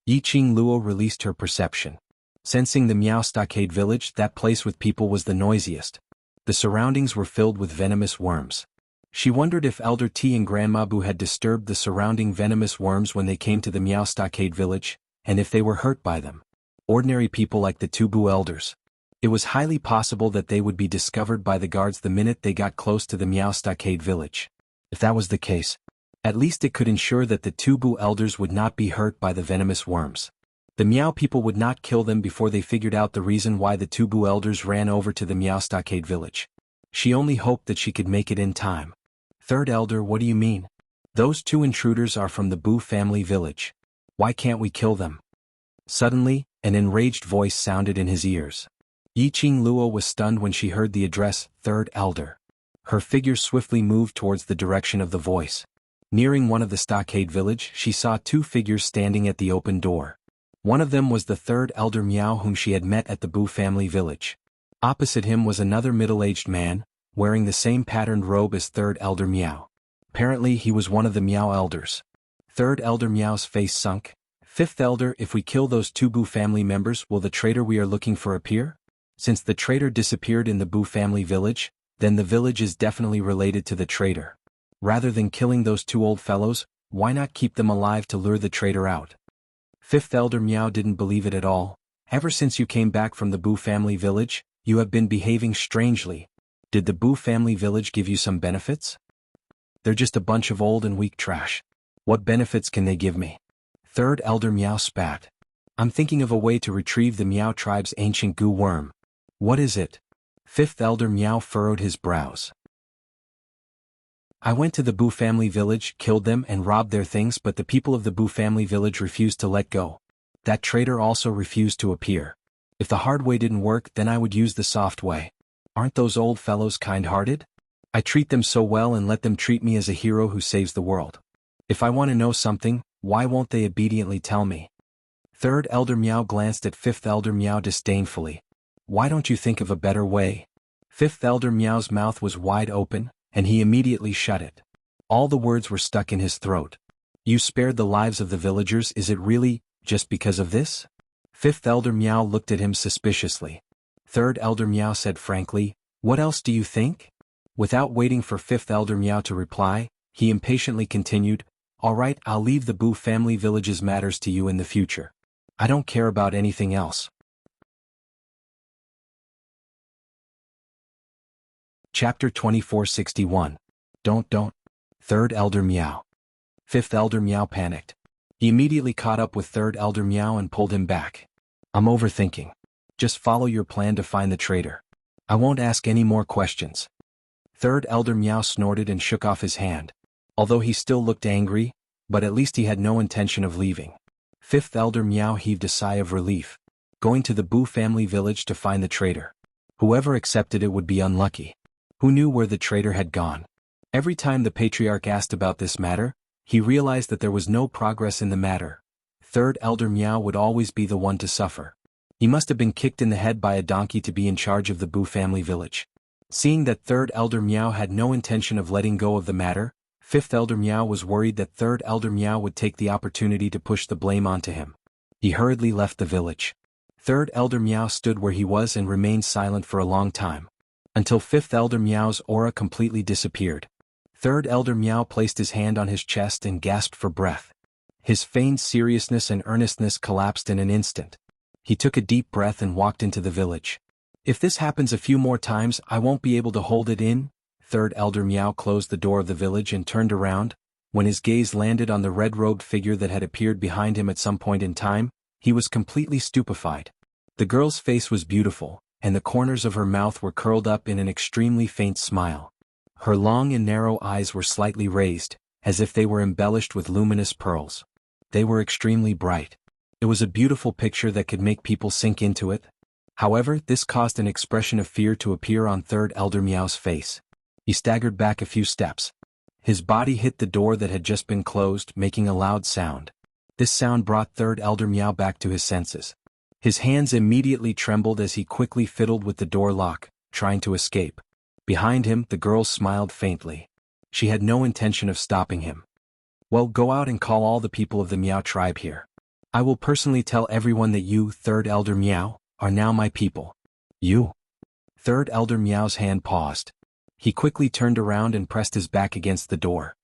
Yi Qing Luo released her perception. Sensing the Miao Stockade Village, that place with people was the noisiest. The surroundings were filled with venomous worms. She wondered if Elder T and Grandma Bu had disturbed the surrounding venomous worms when they came to the Miao Stockade Village, and if they were hurt by them. Ordinary people like the 2 Bu elders. It was highly possible that they would be discovered by the guards the minute they got close to the Miao Stockade village. If that was the case, at least it could ensure that the two Boo elders would not be hurt by the venomous worms. The Miao people would not kill them before they figured out the reason why the two Boo elders ran over to the Miao Stockade village. She only hoped that she could make it in time. Third elder, what do you mean? Those two intruders are from the Boo family village. Why can't we kill them? Suddenly, an enraged voice sounded in his ears. Yiqing Luo was stunned when she heard the address, Third Elder. Her figure swiftly moved towards the direction of the voice. Nearing one of the stockade village, she saw two figures standing at the open door. One of them was the Third Elder Miao whom she had met at the Boo family village. Opposite him was another middle-aged man, wearing the same patterned robe as Third Elder Miao. Apparently he was one of the Miao elders. Third Elder Miao's face sunk. Fifth Elder, if we kill those two Boo family members, will the traitor we are looking for appear? Since the traitor disappeared in the Boo family village, then the village is definitely related to the traitor. Rather than killing those two old fellows, why not keep them alive to lure the traitor out? Fifth Elder Miao didn't believe it at all. Ever since you came back from the Boo family village, you have been behaving strangely. Did the Boo family village give you some benefits? They're just a bunch of old and weak trash. What benefits can they give me? Third Elder Miao spat. I'm thinking of a way to retrieve the Miao tribe's ancient goo worm. What is it? Fifth Elder Miao furrowed his brows. I went to the Boo family village, killed them and robbed their things, but the people of the Boo family village refused to let go. That traitor also refused to appear. If the hard way didn't work, then I would use the soft way. Aren't those old fellows kind-hearted? I treat them so well and let them treat me as a hero who saves the world. If I want to know something, why won't they obediently tell me? Third Elder Miao glanced at Fifth Elder Miao disdainfully. Why don't you think of a better way? Fifth Elder Miao's mouth was wide open, and he immediately shut it. All the words were stuck in his throat. You spared the lives of the villagers, is it really just because of this? Fifth Elder Miao looked at him suspiciously. Third Elder Miao said frankly, what else do you think? Without waiting for Fifth Elder Miao to reply, he impatiently continued, all right, I'll leave the Boo family village's matters to you in the future. I don't care about anything else. Chapter 2461. Don't. Third Elder Miao. Fifth Elder Miao panicked. He immediately caught up with Third Elder Miao and pulled him back. I'm overthinking. Just follow your plan to find the traitor. I won't ask any more questions. Third Elder Miao snorted and shook off his hand. Although he still looked angry, but at least he had no intention of leaving. Fifth Elder Miao heaved a sigh of relief. Going to the Boo family village to find the traitor. Whoever accepted it would be unlucky. Who knew where the traitor had gone? Every time the patriarch asked about this matter, he realized that there was no progress in the matter. Third Elder Miao would always be the one to suffer. He must have been kicked in the head by a donkey to be in charge of the Boo family village. Seeing that Third Elder Miao had no intention of letting go of the matter, Fifth Elder Miao was worried that Third Elder Miao would take the opportunity to push the blame onto him. He hurriedly left the village. Third Elder Miao stood where he was and remained silent for a long time. Until Fifth Elder Miao's aura completely disappeared. Third Elder Miao placed his hand on his chest and gasped for breath. His feigned seriousness and earnestness collapsed in an instant. He took a deep breath and walked into the village. If this happens a few more times, I won't be able to hold it in. Third Elder Miao closed the door of the village and turned around. When his gaze landed on the red-robed figure that had appeared behind him at some point in time, he was completely stupefied. The girl's face was beautiful, and the corners of her mouth were curled up in an extremely faint smile. Her long and narrow eyes were slightly raised, as if they were embellished with luminous pearls. They were extremely bright. It was a beautiful picture that could make people sink into it. However, this caused an expression of fear to appear on Third Elder Miao's face. He staggered back a few steps. His body hit the door that had just been closed, making a loud sound. This sound brought Third Elder Miao back to his senses. His hands immediately trembled as he quickly fiddled with the door lock, trying to escape. Behind him, the girl smiled faintly. She had no intention of stopping him. Well, go out and call all the people of the Miao tribe here. I will personally tell everyone that you, Third Elder Miao, are now my people. You? Third Elder Miao's hand paused. He quickly turned around and pressed his back against the door.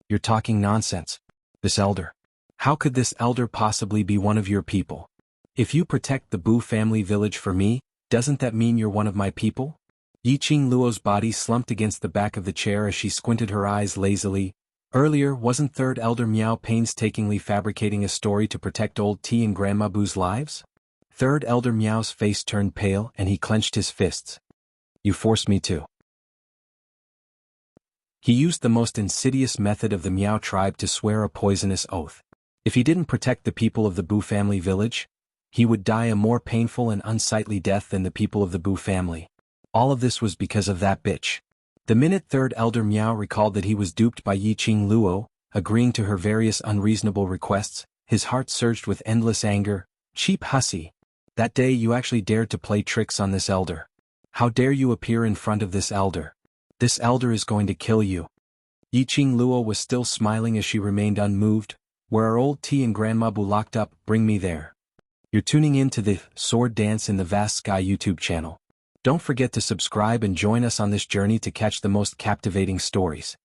You're talking nonsense. This elder. How could this elder possibly be one of your people? If you protect the Boo family village for me, Doesn't that mean you're one of my people? Yiqing Luo's body slumped against the back of the chair as she squinted her eyes lazily. Earlier, wasn't Third Elder Miao painstakingly fabricating a story to protect old T and Grandma Boo's lives? Third Elder Miao's face turned pale and he clenched his fists. You forced me to. He used the most insidious method of the Miao tribe to swear a poisonous oath. If he didn't protect the people of the Bu family village, he would die a more painful and unsightly death than the people of the Bu family. All of this was because of that bitch. The minute Third Elder Miao recalled that he was duped by Yiqing Luo, agreeing to her various unreasonable requests, his heart surged with endless anger. Cheap hussy. That day you actually dared to play tricks on this elder. How dare you appear in front of this elder? This elder is going to kill you. Yiqing Luo was still smiling as she remained unmoved. Where are old T and Grandma Bu locked up? Bring me there. You're tuning in to the Sword Dance in the Vast Sky YouTube channel. Don't forget to subscribe and join us on this journey to catch the most captivating stories.